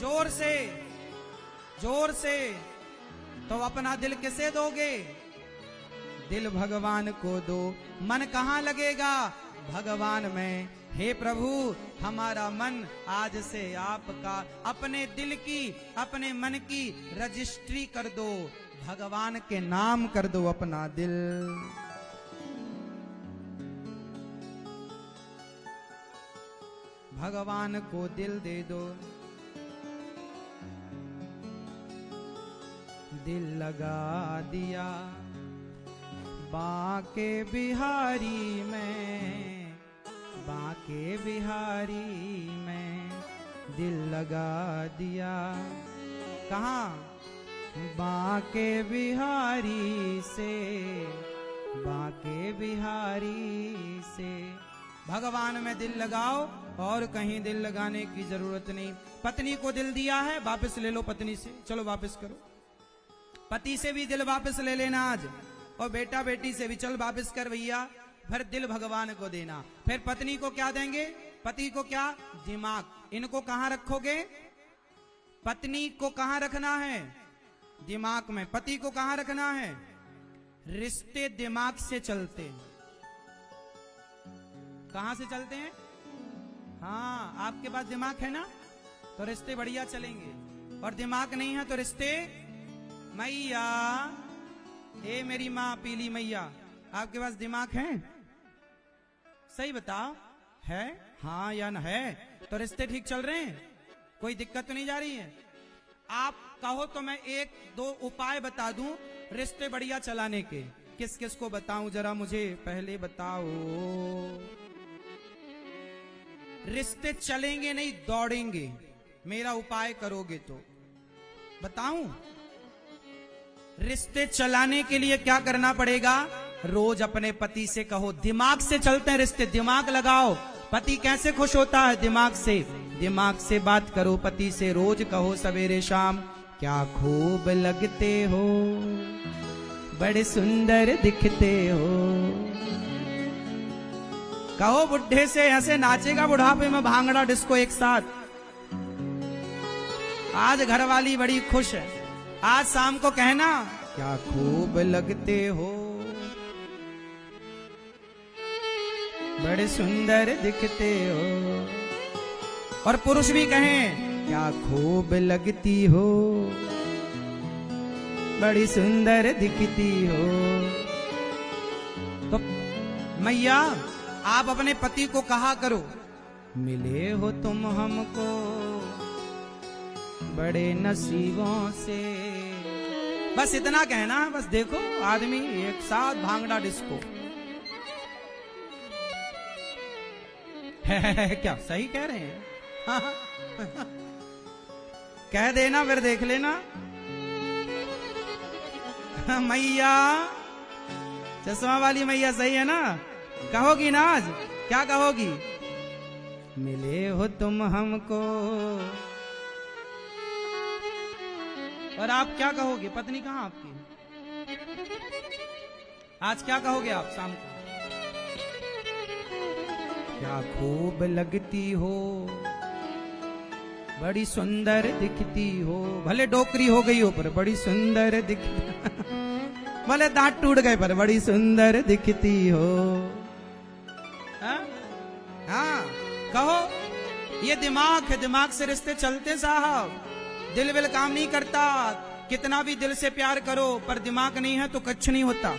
जोर से, जोर से। तो अपना दिल किसे दोगे? दिल भगवान को दो। मन कहाँ लगेगा? भगवान में। हे प्रभु, हमारा मन आज से आपका, अपने दिल की, अपने मन की रजिस्ट्री कर दो, भगवान के नाम कर दो अपना दिल। भगवान को दिल दे दो। दिल लगा दिया बांके बिहारी में, बांके बिहारी में दिल लगा दिया। कहाँ? बांके बिहारी से, बांके बिहारी से। भगवान में दिल लगाओ, और कहीं दिल लगाने की जरूरत नहीं। पत्नी को दिल दिया है, वापस ले लो पत्नी से। चलो वापस करो। पति से भी दिल वापस ले लेना आज, और बेटा बेटी से भी चल वापस कर भैया। फिर दिल भगवान को देना। फिर पत्नी को क्या देंगे? पति को क्या? दिमाग। इनको कहां रखोगे? पत्नी को कहां रखना है? दिमाग में। पति को कहां रखना है? रिश्ते दिमाग से चलते हैं। कहां से चलते हैं? हाँ, आपके पास दिमाग है ना, तो रिश्ते बढ़िया चलेंगे, और दिमाग नहीं है तो रिश्ते। मैया, ए मेरी माँ पीली मैया, आपके पास दिमाग है? सही बताओ, है? हाँ या ना है? तो रिश्ते ठीक चल रहे हैं? कोई दिक्कत तो नहीं जा रही है? आप कहो तो मैं एक दो उपाय बता दूं रिश्ते बढ़िया चलाने के। किस किस को बताऊं जरा मुझे पहले बताओ। रिश्ते चलेंगे नहीं दौड़ेंगे, मेरा उपाय करोगे तो। बताऊं? रिश्ते चलाने के लिए क्या करना पड़ेगा? रोज अपने पति से कहो, दिमाग से चलते हैं रिश्ते, दिमाग लगाओ। पति कैसे खुश होता है? दिमाग से। दिमाग से बात करो पति से, रोज कहो सवेरे शाम, क्या खूब लगते हो, बड़े सुंदर दिखते हो। कहो बुढ़े से, ऐसे नाचेगा बुढ़ापे में भांगड़ा डिस्को एक साथ। आज घरवाली बड़ी खुश है, आज शाम को कहना क्या खूब लगते हो, बड़े सुंदर दिखते हो। और पुरुष भी कहें क्या खूब लगती हो, बड़ी सुंदर दिखती हो। तो मैया आप अपने पति को कहा करो, मिले हो तुम हमको बड़े नसीबों से। बस इतना कहना, बस देखो आदमी एक साथ भांगड़ा डिस्को। क्या सही कह रहे हैं? कह देना फिर देख लेना। मैया, चश्मा वाली मैया सही है ना? कहोगी ना आज? क्या कहोगी? मिले हो तुम हमको। और आप क्या कहोगे? पत्नी कहाँ आपकी? आज क्या कहोगे आप शाम को? क्या खूब लगती हो, बड़ी सुंदर दिखती हो। भले डोकरी हो गई हो पर बड़ी सुंदर दिखती भले दांत टूट गए पर बड़ी सुंदर दिखती हो। हाँ कहो, ये दिमाग है, दिमाग से रिश्ते चलते साहब। दिल विल काम नहीं करता, कितना भी दिल से प्यार करो पर दिमाग नहीं है तो कुछ नहीं होता।